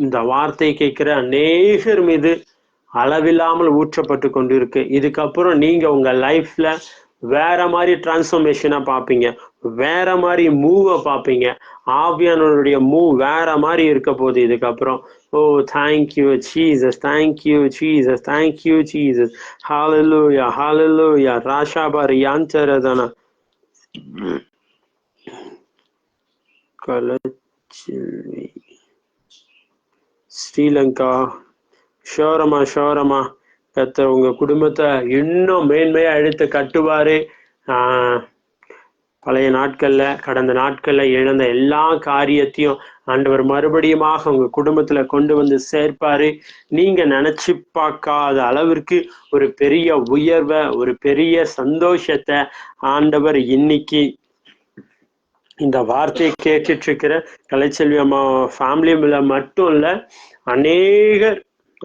இந்த வார்த்தை கேட்கிற அநேகர் மீது அளவில்லாமல் ஊற்றப்பட்டு கொண்டு இருக்கு. இதுக்கப்புறம் நீங்க உங்க லைஃப்ல வேற மாதிரி டிரான்ஸ்ஃபர்மேஷனா பார்ப்பீங்க, வேற மாதிரி மூவை பார்ப்பீங்க. ஆவியானவருடைய மூவ் வேற மாதிரி இருக்க போகுது இதுக்கப்புறம். Oh thank you Jesus, thank you Jesus, thank you Jesus. Hallelujah, hallelujah. ராஷாபாரி யாந்தரதனா கலச்சில்வி ஸ்ரீலங்கா. ஷோரமா கர்த்தர் உங்க குடும்பத்தை இன்னும் மேன்மையா எடுத்து கட்டுவாரு. பழைய நாட்கள்ல, கடந்த நாட்கள்ல இழந்த எல்லா காரியத்தையும் ஆண்டவர் மறுபடியுமாக உங்க குடும்பத்துல கொண்டு வந்து சேர்ப்பாரு. நீங்க நினைச்சு பார்க்காத அளவிற்கு ஒரு பெரிய உயர்வை, ஒரு பெரிய சந்தோஷத்தை ஆண்டவர் இன்னைக்கு இந்த வார்த்தையை கேட்டுட்டு இருக்கிற கலைச்செல்வி அம்மா ஃபேமிலியில மட்டும் இல்ல,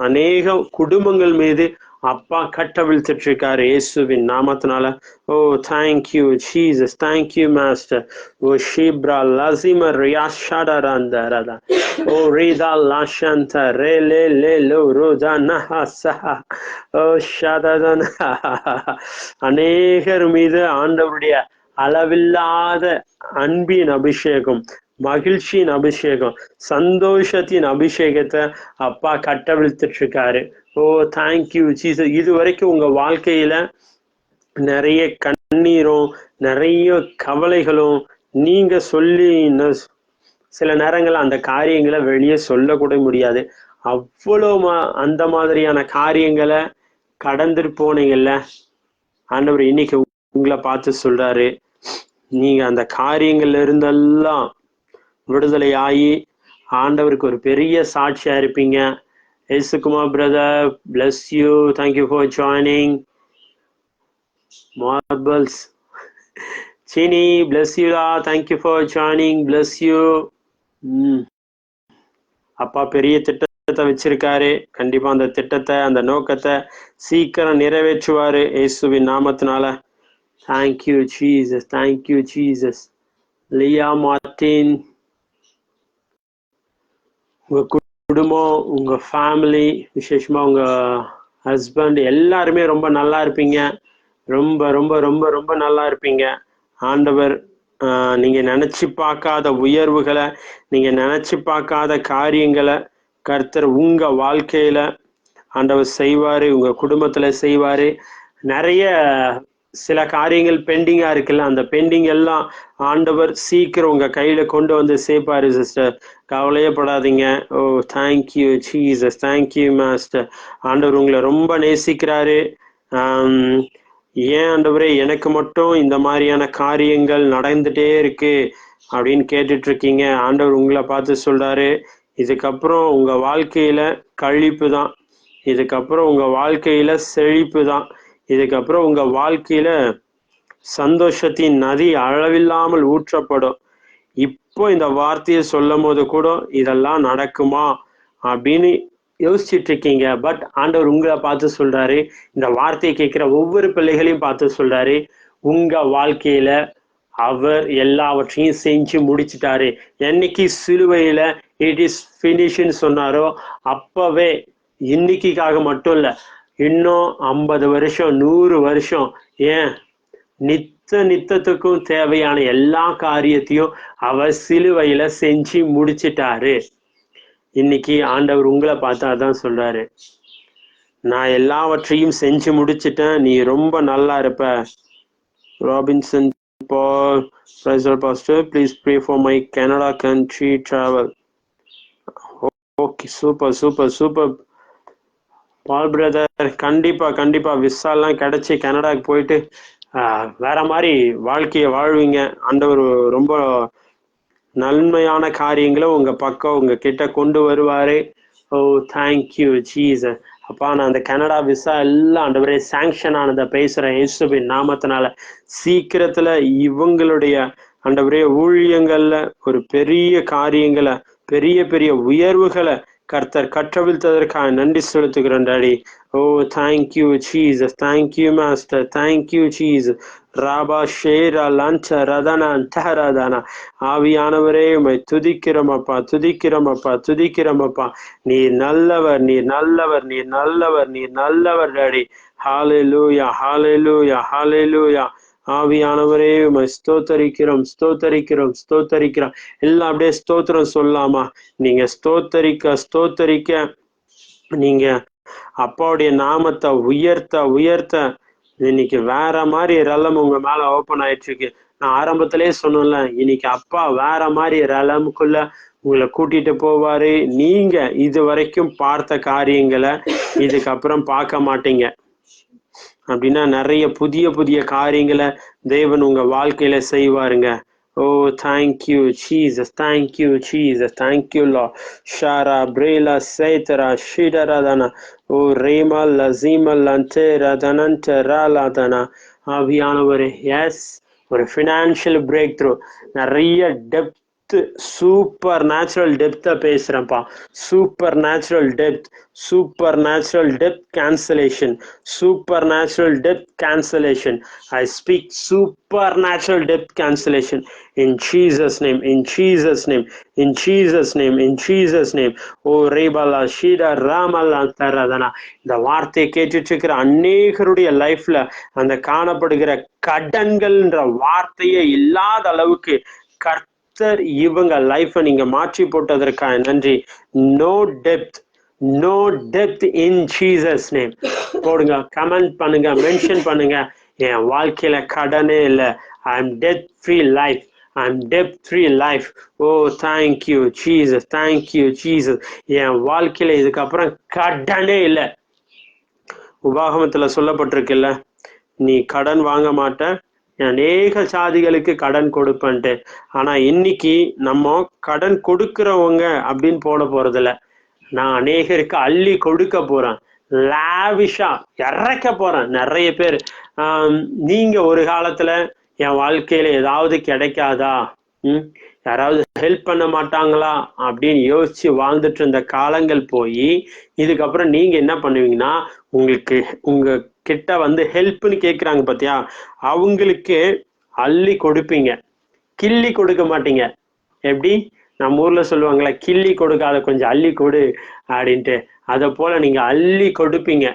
அநேக குடும்பங்கள் மீது அப்பா கட்டவிழ்த்துட்டு இருக்காரு இயேசுவின் நாமத்தினால. Oh thank you Jesus, thank you master. ஓ ஷிப்ரா லசிம ரியாஷாடரந்தரதா. ஓ ரிதா லாஷந்த ரே லே லே லோ ரோஜா நஹசஹா. ஓ ஷததன. அநேகர் மீது ஆண்டவருடைய அளவில்லாத அன்பின் அபிஷேகம், மகிழ்ச்சியின் அபிஷேகம், சந்தோஷத்தின் அபிஷேகத்தை அப்பா கட்டவிழ்த்துட்டு இருக்காரு. ஓ தேங்க்யூ ஜீசஸ். இது வரைக்கும் உங்க வாழ்க்கையில நிறைய கண்ணீரும் நிறைய கவலைகளும் நீங்க சொல்லி சில நேரங்கள் அந்த காரியங்களை வெளியே சொல்லக்கூட முடியாது. அவ்வளோ அந்த மாதிரியான காரியங்களை கடந்துட்டு போனீங்கல்ல, ஆண்டவர் இன்னைக்கு உங்களை பார்த்து சொல்றாரு, நீங்க அந்த காரியங்கள்ல இருந்தெல்லாம் விடுதலை ஆகி ஆண்டவருக்கு ஒரு பெரிய சாட்சியா இருப்பீங்க. ஏசுகுமார் brother, bless you. Thank you for joining. Marbles. Chini, bless you. Thank you for joining. Bless you. அப்பா பெரிய திட்டத்தை வச்சிருக்காரு. கண்டிப்பா அந்த திட்டத்தை, அந்த நோக்கத்தை சீக்கிரம் நிறைவேற்றுவாரு இயேசுவின் நாமத்தினால. Thank you, Jesus. Thank you, Jesus. Leah Martin, உங்க குடும்பம், உங்க ஃபேமிலி, விசேஷமா உங்க ஹஸ்பண்ட் எல்லாருமே ரொம்ப நல்லா இருப்பீங்க. ரொம்ப ரொம்ப ரொம்ப ரொம்ப நல்லா இருப்பீங்க. ஆண்டவர் நீங்க நினைச்சு பார்க்காத உயர்வுகளை, நீங்க நினைச்சு பார்க்காத காரியங்களை கர்த்தர் உங்க வாழ்க்கையில ஆண்டவர் செய்வாரு, உங்க குடும்பத்துல செய்வாரு. நிறைய சில காரியங்கள் பெண்டிங்கா இருக்குல்ல, அந்த பெண்டிங் எல்லாம் ஆண்டவர் சீக்கிரம் உங்க கையில கொண்டு வந்து சேர்ப்பாரு சிஸ்டர். கவலையே படாதீங்க. ஓ தேங்க்யூ ஜீசஸ், தேங்க்யூ மாஸ்டர். ஆண்டவர் உங்களை ரொம்ப நேசிக்கிறாரு. ஏன் ஆண்டவரே எனக்கு மட்டும் இந்த மாதிரியான காரியங்கள் நடந்துட்டே இருக்கு அப்படின்னு கேட்டுட்டு இருக்கீங்க. ஆண்டவர் உங்களை பார்த்து சொல்றாரு, இதுக்கப்புறம் உங்க வாழ்க்கையில கழிப்பு தான், இதுக்கப்புறம் உங்க வாழ்க்கையில செழிப்பு தான், இதுக்கப்புறம் உங்க வாழ்க்கையில சந்தோஷத்தின் நதி அளவில்லாமல் ஊற்றப்படும். இப்போ இந்த வார்த்தையை சொல்லும் போது கூட இதெல்லாம் நடக்குமா அப்படின்னு யோசிச்சுட்டு இருக்கீங்க. பட் ஆண்டவர் உங்களை பார்த்து சொல்றாரு, இந்த வார்த்தையை கேட்கிற ஒவ்வொரு பிள்ளைகளையும் பார்த்து சொல்றாரு, உங்க வாழ்க்கையில அவர் எல்லாவற்றையும் செஞ்சு முடிச்சிட்டாரு. என்னைக்கு சிலுவையில இட் இஸ் ஃபினிஷ்னு சொன்னாரோ அப்பவே, இன்னைக்காக மட்டும் இல்ல, இன்னும் 50 வருஷம் 100 வருஷம், ஏன் நித்தத்துக்கும் தேவையான எல்லா காரியத்தையும் அவர் சிலுவையில செஞ்சு முடிச்சிட்டாரு. இன்னைக்கு ஆண்டவர் உங்களை பார்த்து அதான் சொல்றாரு, நான் எல்லாவற்றையும் செஞ்சு முடிச்சிட்டேன், நீ ரொம்ப நல்லா இருப்ப. Robinson Paul, praise the pastor, please pray for my Canada country travel. Okay, super Paul brother. கண்டிப்பா விசாலாம் கிடைச்சி கனடாக்கு போயிட்டு வேற மாதிரி வாழ்க்கையை வாழ்வீங்க. ஆண்டவர் ரொம்ப நன்மையான காரியங்களை உங்க பக்கம் உங்க கிட்ட கொண்டு வருவாரு. ஓ தேங்க்யூ ஜீசஸ். அப்பா, நான் அந்த கனடா விசா எல்லாம் ஆண்டவரே சாங்ஷன் ஆனதை பேசுறேன் இயேசுவின் நாமத்தினால. சீக்கிரத்துல இவங்களுடைய ஆண்டவரே ஊழியங்கள்ல ஒரு பெரிய காரியங்களை, பெரிய உயர்வுகளை கர்த்தர் கற்றவிழ்த்ததற்காக நன்றி செலுத்துகிறேன் daddy. Oh thank you Jesus, thank you master, thank you Jesus. ராபா ஷேரா லஞ்ச ரதனா தரதனா. ஆவியானவரே உம்மை துதிக்கிறோமப்பா. நீர் நல்லவர் டாடி. ஹalleluya. ஆவியானவரே உம்மை ஸ்தோத்தரிக்கிறோம். எல்லாம் அப்படியே ஸ்தோத்திரம் சொல்லாமா? நீங்க ஸ்தோத்தரிக்க நீங்க அப்பாவுடைய நாமத்தை உயர்த்த இன்னைக்கு வேற மாதிரி ரலம் உங்க மேல ஓப்பன் ஆயிட்டு இருக்கு. நான் ஆரம்பத்திலே சொன்னேன்ல, இன்னைக்கு அப்பா வேற மாதிரி ரலமுக்குள்ள உங்களை கூட்டிட்டு போவாரு. நீங்க இது வரைக்கும் பார்த்த காரியங்களை இதுக்கப்புறம் பார்க்க மாட்டீங்க. அப்படின்னா நிறைய புதிய காரியங்களை தேவன் உங்க வாழ்க்கையில செய்வாருங்க. ஓ தேங்க்யூ ஜீசஸ், தேங்க்யூ லா. ஷாரா பிரேலா சேத்தரா ஷிடரதனா. ஓ ரேமா லசீமா லந்தேரா தனந்தரா லாதனா. ஆவியானவரே, எஸ், ஒரு ஃபினான்ஷியல் பிரேக் த்ரூ, நிறைய டெப்த், சூப்பர் நேச்சுரல் டெப்த்தை பேசுறேன்ப்பா. சூப்பர் நேச்சுரல் டெப்த் cancellation. I speak supernatural depth cancellation in Jesus name. ஓ ரேபலா ஷீடா ராமலா தரதனா. இந்த வார்த்தையை கேட்டுட்டு இருக்கிற அநேகருடைய லைஃப்ல அந்த காணப்படுகிற கடன்கள்ன்ற வார்த்தையே இல்லாத அளவுக்கு கர்த்தர் இவங்க லைஃபை நீங்க மாற்றி போட்டதற்காக நன்றி. No depth in Jesus name. போடுங்க, கமெண்ட் பண்ணுங்க, மென்ஷன் பண்ணுங்க, என் வாழ்க்கையில கடனே இல்லை. I'm debt free life. Oh thank you Jesus. என் வாழ்க்கையில இதுக்கப்புறம் கடனே இல்லை. உபாகமத்துல சொல்லப்பட்டிருக்குல்ல, நீ கடன் வாங்க மாட்ட, அநேக சாதிகளுக்கு கடன் கொடுப்பன்ட்டு. ஆனா இன்னைக்கு நம்ம கடன் கொடுக்கிறவங்க அப்படின்னு போட போறதில்ல. நான் அநேகருக்கு அள்ளி கொடுக்க போறேன், லாவிஷா இறக்க போறேன். நிறைய பேர் நீங்க ஒரு காலத்துல என் வாழ்க்கையில ஏதாவது கிடைக்காதா, யாராவது ஹெல்ப் பண்ண மாட்டாங்களா அப்படின்னு யோசிச்சு வாழ்ந்துட்டு இருந்த காலங்கள் போய் இதுக்கப்புறம் நீங்க என்ன பண்ணுவீங்கன்னா, உங்க கிட்ட வந்து ஹெல்ப்னு கேக்குறாங்க பாத்தியா, அவங்களுக்கு அள்ளி கொடுப்பீங்க, கிள்ளி கொடுக்க மாட்டீங்க. எப்படி நம்ம ஊர்ல சொல்லுவாங்களா, கிள்ளி கொடுக்காத கொஞ்சம் அள்ளி கொடு அப்படின்ட்டு, அத போல நீங்க அள்ளி கொடுப்பீங்க.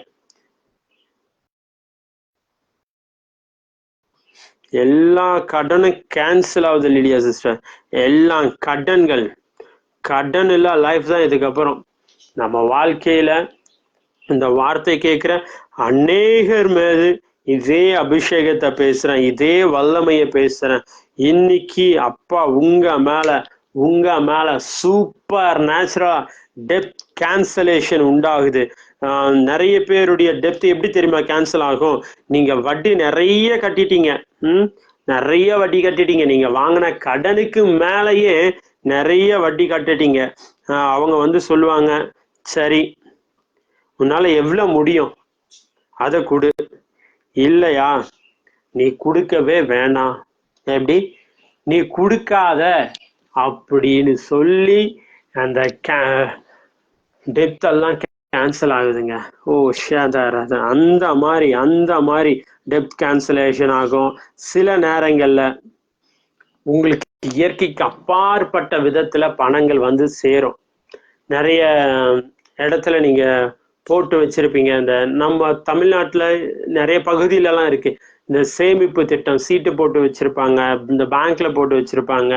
எல்லா கடனும் கேன்சல் ஆகுது லிடியா சிஸ்டர். எல்லா கடன் இல்ல லைஃப் தான் இதுக்கப்புறம். நம்ம வாழ்க்கையில இந்த வார்த்தை கேட்கிற அநேகர் மீது இதே அபிஷேகத்தை பேசுறேன், இதே வல்லமைய பேசுறேன். இன்னைக்கு அப்பா உங்க மேல சூப்பர் நேச்சுரலா டெப்த் கேன்சலேஷன் உண்டாகுது. நிறைய பேருடைய டெப்த் எப்படி தெரியுமா கேன்சல் ஆகும்? நீங்க வட்டி நிறைய கட்டிட்டீங்க, நிறைய வட்டி கட்டிட்டீங்க, நீங்க வாங்கின கடனுக்கு மேலேயே நிறைய வட்டி கட்டிட்டீங்க. அவங்க வந்து சொல்லுவாங்க, சரி உன்னால எவ்வளவு முடியும் அதை கொடு, இல்லையா நீ கொடுக்கவே வேணாம், எப்படி நீ கொடுக்காத அப்படின்னு சொல்லி அந்த டெப்த் எல்லாம் கேன்சல் ஆகுதுங்க. ஓ ஷேதார், அந்த மாதிரி டெப்த் கேன்சலேஷன் ஆகும். சில நேரங்கள்ல உங்களுக்கு இயற்கைக்கு அப்பாற்பட்ட விதத்துல பணங்கள் வந்து சேரும். நிறைய இடத்துல நீங்க போட்டு வச்சிருப்பீங்க. இந்த நம்ம தமிழ்நாட்டுல நிறைய பகுதியிலலாம் இருக்கு இந்த சேமிப்பு திட்டம், சீட்டு போட்டு வச்சிருப்பாங்க, இந்த பேங்க்ல போட்டு வச்சிருப்பாங்க,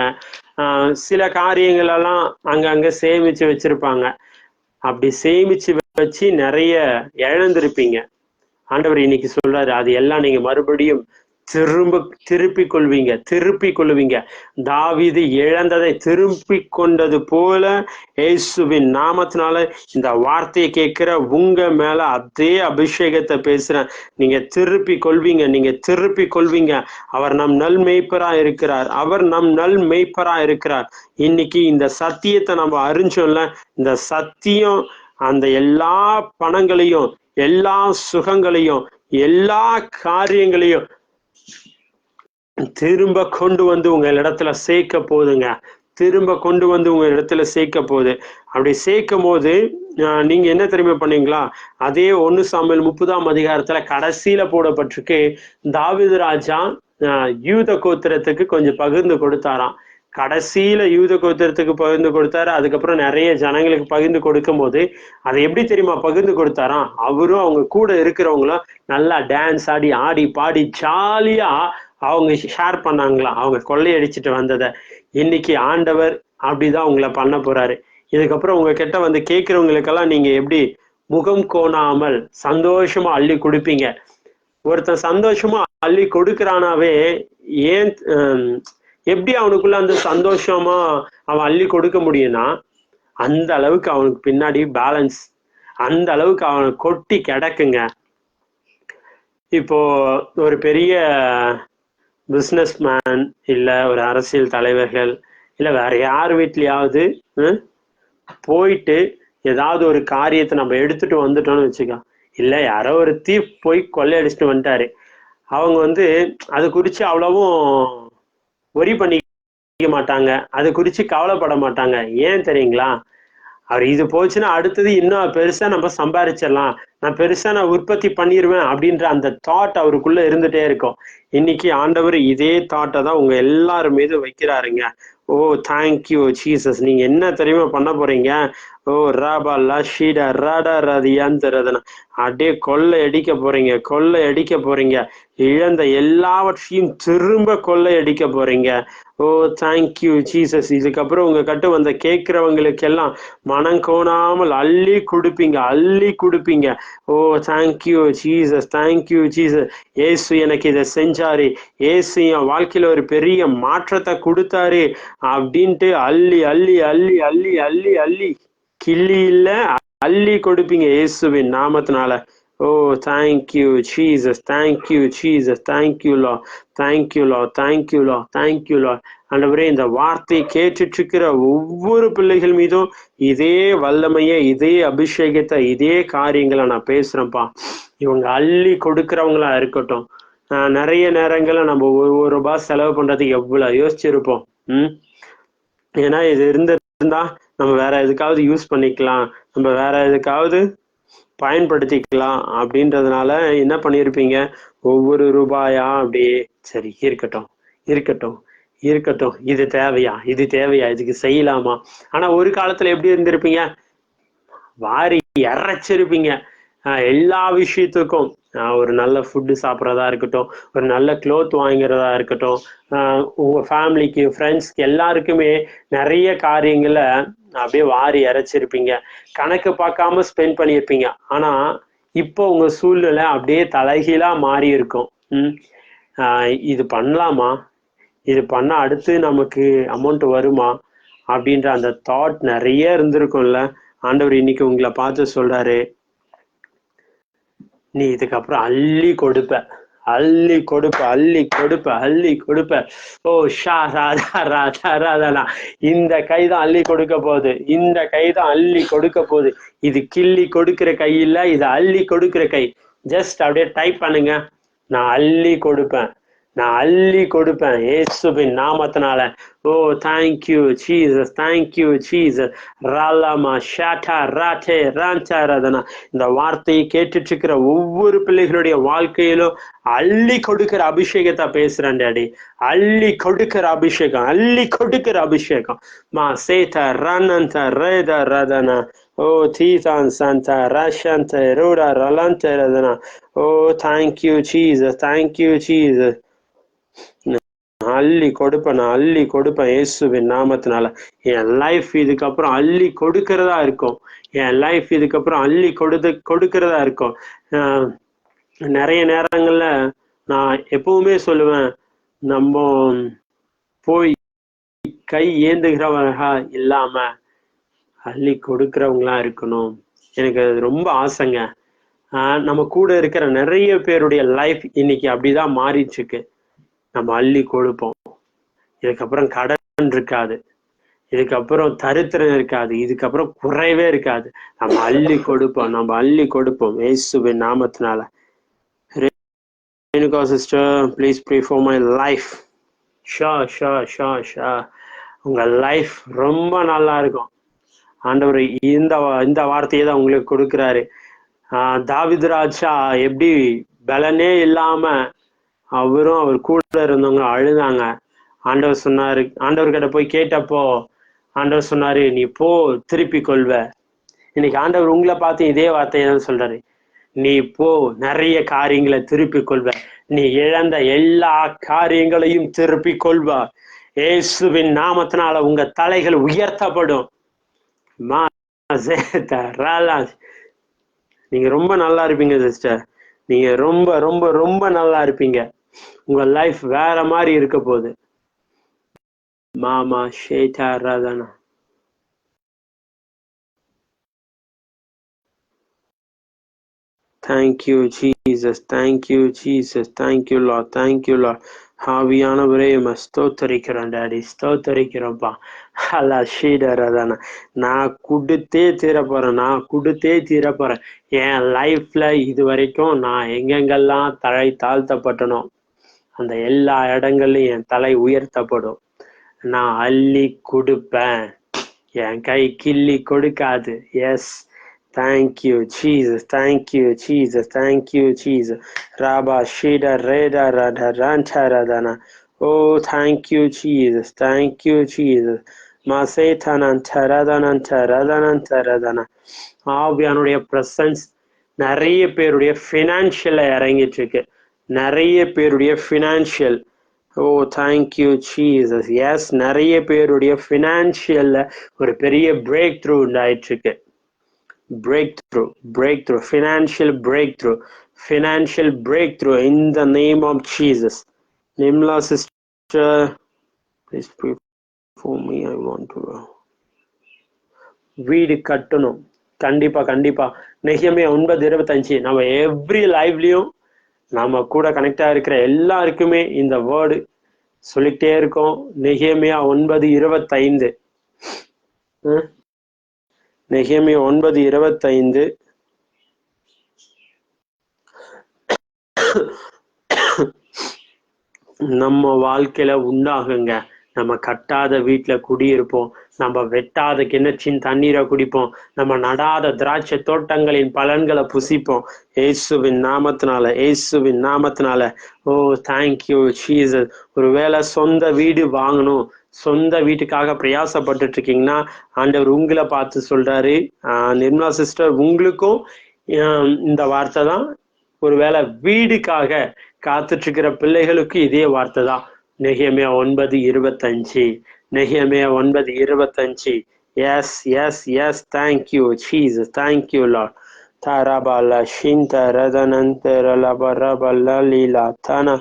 சில காரியங்கள் எல்லாம் அங்கங்க சேமிச்சு வச்சிருப்பாங்க. அப்படி சேமிச்சு வச்சு நிறைய இழந்திருப்பீங்க. ஆண்டவர் இன்னைக்கு சொல்றாரு, அது எல்லாம் நீங்க மறுபடியும் திருப்பி கொள்வீங்க. தாவீது இழந்ததை திருப்பி கொண்டது போல இயேசுவின் நாமத்தினால இந்த வார்த்தையை கேட்கிற உங்க மேல அதே அபிஷேகத்தை பேசுறேன். நீங்க திருப்பி கொள்வீங்க. அவர் நம் நல் மேய்ப்பரா இருக்கிறார். இன்னைக்கு இந்த சத்தியத்தை நம்ம அறிஞ்சோம்ல, இந்த சத்தியம் அந்த எல்லா பணங்களையும், எல்லா சுகங்களையும், எல்லா காரியங்களையும் திரும்ப கொண்டு வந்து உங்க இடத்துல சேர்க்க போகுதுங்க. அப்படி சேர்க்கும் போது நீங்க என்ன தெரியுமா பண்ணீங்களா? அதே 1 சாமுவேல் 30ஆம் அதிகாரத்துல கடைசியில போடப்பட்டிருக்கு, தாவீது ராஜா யூத கோத்திரத்துக்கு கொஞ்சம் பகிர்ந்து கொடுத்தாராம். கடைசியில யூத கோத்திரத்துக்கு பகிர்ந்து கொடுத்தாரு. அதுக்கப்புறம் நிறைய ஜனங்களுக்கு பகிர்ந்து கொடுக்கும் போது அதை எப்படி தெரியுமா பகிர்ந்து கொடுத்தாராம்? அவரும் அவங்க கூட இருக்கிறவங்களும் நல்லா டான்ஸ் ஆடி பாடி ஜாலியா அவங்க ஷேர் பண்ணாங்களாம் அவங்க கொள்ளையடிச்சிட்டு வந்ததை. இன்னைக்கு ஆண்டவர் அப்படிதான் உங்களை பண்ண போறாரு. இதுக்கப்புறம் உங்க கிட்ட வந்து கேட்கிறவங்களுக்கெல்லாம் நீங்க எப்படி முகம் கோணாமல் சந்தோஷமா அள்ளி கொடுப்பீங்க. ஒருத்தன் சந்தோஷமா அள்ளி கொடுக்கறானாவே ஏன் எப்படி அவனுக்குள்ள அந்த சந்தோஷமா அவன் அள்ளி கொடுக்க முடியும்னா, அந்த அளவுக்கு அவனுக்கு பின்னாடி பேலன்ஸ், அந்த அளவுக்கு அவனுக்கு கொட்டி கிடக்குங்க. இப்போ ஒரு பெரிய பிஸ்னஸ் மேன் இல்ல ஒரு அரசியல் தலைவர்கள் இல்ல வேற யார் வீட்லயாவது போயிட்டு ஏதாவது ஒரு காரியத்தை நம்ம எடுத்துட்டு வந்துட்டோம்னு வச்சுக்கோ, இல்ல யாரோ ஒரு தீப் போய் கொள்ளையடிச்சுட்டு வந்துட்டாரு, அவங்க வந்து அது குறிச்சு அவ்வளவும் ஒரி பண்ணிக்க மாட்டாங்க, அது குறிச்சு கவலைப்பட மாட்டாங்க. ஏன் தெரியுங்களா? அவர் இது போச்சுன்னா அடுத்தது இன்னும் பெருசா நம்ம சம்பாதிச்சிடலாம், நான் உற்பத்தி பண்ணிடுவேன் அப்படின்ற அந்த தாட் அவருக்குள்ள இருந்துட்டே இருக்கும். இன்னைக்கு ஆண்டவர் இதே தாட்டை தான் உங்க எல்லாரும் மீது வைக்கிறாருங்க. ஓ தேங்க்யூ ஜீசஸ். நீங்க என்ன தெரியுமா பண்ண போறீங்க? ஓ ராபா லஷீடா ராடா ரதியான்னு தெரியாதுன்னா அப்படியே கொள்ளை அடிக்க போறீங்க. இழந்த எல்லாவற்றையும் திரும்ப கொள்ளை அடிக்க போறீங்க. ஓ தேங்க்யூ ஜீசஸ். இதுக்கப்புறம் உங்க கட்டு வந்த கேட்கிறவங்களுக்கு எல்லாம் மனம் கோணாமல் அள்ளி கொடுப்பீங்க. ஓ தேங்க்யூ ஜீசஸ். ஏசு எனக்கு இதை செஞ்சாரு, ஏசு என் வாழ்க்கையில ஒரு பெரிய மாற்றத்தை கொடுத்தாரு அப்படின்ட்டு அள்ளி அள்ளி அள்ளி அள்ளி அள்ளி அள்ளி கிள்ளி இல்ல அள்ளி கொடுப்பீங்க இயேசுவின் நாமத்தினால. Oh thank you Jesus. தேங்க்யூ லா. ஆண்டவரே, இந்த வார்த்தையை கேட்டுட்டு இருக்கிற ஒவ்வொரு பிள்ளைகள் மீதும் இதே வல்லமையை, இதே அபிஷேகத்தை, இதே காரியங்களை நான் பேசுறேன்ப்பா. இவங்க அள்ளி கொடுக்கறவங்களா இருக்கட்டும். நிறைய நேரங்கள்ல நம்ம ₹1 செலவு பண்றதுக்கு எவ்வளவு யோசிச்சிருப்போம். ஏன்னா இது இருந்தா நம்ம வேற எதுக்காவது யூஸ் பண்ணிக்கலாம், நம்ம வேற எதுக்காவது பயன்படுத்திக்கலாம் அப்படின்றதுனால என்ன பண்ணியிருப்பீங்க, ஒவ்வொரு ரூபாயா அப்படியே சரி இருக்கட்டும், இது தேவையா, இதுக்கு செய்யலாமா. ஆனா ஒரு காலத்துல எப்படி இருந்திருப்பீங்க, வாரி இறைச்சிருப்பீங்க. எல்லா விஷயத்துக்கும் ஒரு நல்ல ஃபுட்டு சாப்பிட்றதா இருக்கட்டும், ஒரு நல்ல க்ளோத் வாங்கிறதா இருக்கட்டும், உங்க ஃபேமிலிக்கு, ஃப்ரெண்ட்ஸ்க்கு எல்லாருக்குமே நிறைய காரியங்களை அப்படியே வாரி இறைச்சிருப்பீங்க. கணக்கு பார்க்காம ஸ்பெண்ட் பண்ணியிருப்பீங்க. ஆனா இப்போ உங்க சூழ்நிலை அப்படியே தலைகீழா மாறி இருக்கும். இது பண்ணலாமா, இது பண்ண அடுத்து நமக்கு அமௌண்ட் வருமா அப்படின்ற அந்த தாட் நிறைய இருந்திருக்கும்ல. ஆண்டவர் இன்னைக்கு உங்களை பார்த்து சொல்றாரு, நீ இதுக்கப்புறம் அள்ளி கொடுப்ப, அள்ளி கொடுப்ப, அள்ளி கொடுப்ப, அள்ளி கொடுப்ப. ஓ ஷா ராதா ராதா ராதா. இந்த கைதான் அள்ளி கொடுக்க போகுது, இந்த கைதான் அள்ளி கொடுக்க போகுது. இது கிள்ளி கொடுக்கிற கை இல்ல, இது அள்ளி கொடுக்கிற கை. ஜஸ்ட் அப்படியே டைப் பண்ணுங்க, நான் அள்ளி கொடுப்பேன், நான் அள்ளி கொடுப்பேன் இயேசுவின் நாமத்தினால. Oh thank you Jesus, thank you Jesus. ராலாமா ஷாட்டா ராட்டே ரான்சாரதனா. இந்த வார்த்தையை கேட்டுட்டு இருக்கிற ஒவ்வொரு பிள்ளைகளுடைய வாழ்க்கையிலும் அள்ளி கொடுக்கிற அபிஷேகத்தை பேசுறேன் டாடி. அள்ளி கொடுக்கிற அபிஷேகம், அள்ளி கொடுக்கிற அபிஷேகம். மா சேதா ரனந்த ரேத ரதனா. ஓ தீதான் சந்த ரஷந்த ரூடா ரலந்த ரதனா. ஓ தேங்க்யூ ஜீசஸ், தேங்க்யூ ஜீசஸ். அள்ளி கொடுப்பேன், நான் அள்ளி கொடுப்பேன் இயேசுவின் நாமத்தினால. என் லைஃப் இதுக்கப்புறம் அள்ளி கொடுக்கறதா இருக்கும். என் லைஃப் இதுக்கப்புறம் அள்ளி கொடுக்கறதா இருக்கும். நிறைய நேரங்கள்ல நான் எப்பவுமே சொல்லுவேன், நம்ம போய் கை ஏந்துகிறவர்களா இல்லாம அள்ளி கொடுக்கறவங்களா இருக்கணும். எனக்கு அது ரொம்ப ஆசைங்க. நம்ம கூட இருக்கிற நிறைய பேருடைய லைஃப் இன்னைக்கு அப்படிதான் மாறிட்டு இருக்கு. நம்ம அள்ளி கொடுப்போம். இதுக்கப்புறம் கடன் இருக்காது, இதுக்கப்புறம் தரித்திரம் இருக்காது, இதுக்கப்புறம் குறைவே இருக்காது. நம்ம அள்ளி கொடுப்போம், நம்ம அள்ளி கொடுப்போம் இயேசுவின் நாமத்தினால. Renuka sister, please pray for my life. Shah Shah Shah Shah. உங்க லைஃப் ரொம்ப நல்லா இருக்கும். ஆண்டவர் இந்த வார்த்தையை தான் உங்களுக்கு கொடுக்குறாரு. தாவீது ராஜா எப்படி பலனே இல்லாம அவரும் அவர் கூட இருந்தவங்க அழுதாங்க. ஆண்டவர் சொன்னாரு, ஆண்டவர்கிட்ட போய் கேட்டப்போ ஆண்டவர் சொன்னாரு, நீ போ திருப்பி கொள்வ. இன்னைக்கு ஆண்டவர் உங்களை பார்த்து இதே வார்த்தையை தான் சொல்றாரு, நீ போ நிறைய காரியங்களை திருப்பி கொள்வ, நீ இழந்த எல்லா காரியங்களையும் திருப்பி கொள்வா. இயேசுவின் நாமத்தினால உங்க தலைகள் உயர்த்தப்படும். நீங்க ரொம்ப நல்லா இருப்பீங்க சிஸ்டர். நீங்க ரொம்ப ரொம்ப ரொம்ப நல்லா இருப்பீங்க. உங்க லைஃப் வேற மாதிரி இருக்க போகுது. மாமா ஷேட்டா Radhana. Thank you Jesus, thank you Jesus, thank you Lord, thank you Lord. ஆவியானவரே ஸ்தோத்தரிக்கிறோம் டாடி, ஸ்தோத்தரிக்கிறோம்ப்பா. அல்லா ஷீடரதானா. நான் கொடுத்தே தீரப்போறேன், நான் கொடுத்தே தீரப்போறேன். என் லைஃப்ல இது வரைக்கும் நான் எங்கெங்கெல்லாம் தலை தாழ்த்தப்பட்டனோ அந்த எல்லா இடங்கள்லையும் என் தலை உயர்த்தப்படும். நான் அள்ளி கொடுப்பேன், என் கை கிள்ளி கொடுக்காது. Yes, thank you Jesus, thank you Jesus, thank you Jesus. ராபா ஷீடா ரேடா ராடா ரான்டாரதானா. Oh thank you Jesus, thank you Jesus. மாசேதானந்தரதானந்தரதானந்தரதானா. ஆவியானுடைய பிரசன்ஸ் நிறைய பேருடைய ஃபினான்ஷியல்ல இறங்கிட்டு இருக்கு. நிறைய பேருடைய financial. Oh thank you Jesus. Yes, நிறைய பேருடைய ஃபினான்ஷியல்ல ஒரு பெரிய பிரேக் த்ரூ உண்டாயிட்டு இருக்கு. breakthrough, breakthrough, financial breakthrough, financial breakthrough in the name of Jesus. Nimla sister, please pray for me. I want to வீடு கட்டணும். கண்டிப்பா கண்டிப்பா. நெகேமியா 9:25. நம்ம எவ்ரி லைவ்லயும் நம்ம கூட கனெக்டா இருக்கிற எல்லாருக்குமே இந்த வேர்டு சொல்லிட்டே இருக்கோம். நெகேமியா 9:25. நெகேமியா 9:25. நம்ம வாழ்க்கையில உண்டாகுங்க. நம்ம கட்டாத வீட்டுல குடியிருப்போம், நம்ம வெட்டாத கிணற்றின் தண்ணீரை குடிப்போம், நம்ம நடாத திராட்சை தோட்டங்களின் பலன்களை புசிப்போம். இயேசுவின் நாமத்தினால, இயேசுவின் நாமத்தினால. Oh thank you Jesus. ஒருவேளை சொந்த வீடு வாங்கணும், சொந்த வீட்டுக்காக பிரயாசப்பட்டு இருக்கீங்கன்னா ஆண்டவர் உங்களை பார்த்து சொல்றாரு, நிர்மலா சிஸ்டர், உங்களுக்கும் இந்த வார்த்தை தான். ஒருவேளை வீடுக்காக காத்துட்டு இருக்கிற பிள்ளைகளுக்கு இதே வார்த்தை தான். நெகேமியா 9:25. நெகேமியா 9:25. Yes yes yes. Thank you Jesus. Thank you Lord. தரபல ஷிந்த ரதனந்தர லபரபல லீலா தன.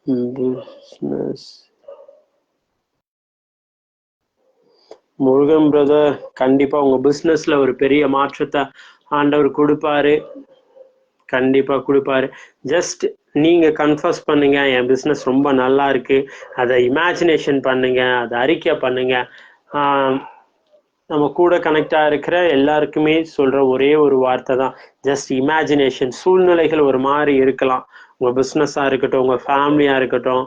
பிஸ்னஸ் முருகன் பிரதர், கண்டிப்பா உங்க பிசினஸ்ல ஒரு பெரிய மாற்றத்தை ஆண்டவர் கொடுப்பாரு. கண்டிப்பா கொடுப்பாரு. ஜஸ்ட் நீங்க கன்ஃபர்ஸ் பண்ணுங்க, என் பிசினஸ் ரொம்ப நல்லா இருக்கு, அதை இமேஜினேஷன் பண்ணுங்க, அதை அறிக்கை பண்ணுங்க. நம்ம கூட கனெக்டா இருக்கிற எல்லாருக்குமே சொல்ற ஒரே ஒரு வார்த்தை தான், ஜஸ்ட் இமேஜினேஷன். சூழ்நிலைகள் ஒரு மாதிரி இருக்கலாம், உங்க பிசினஸா இருக்கட்டும், உங்க ஃபேமிலியா இருக்கட்டும்,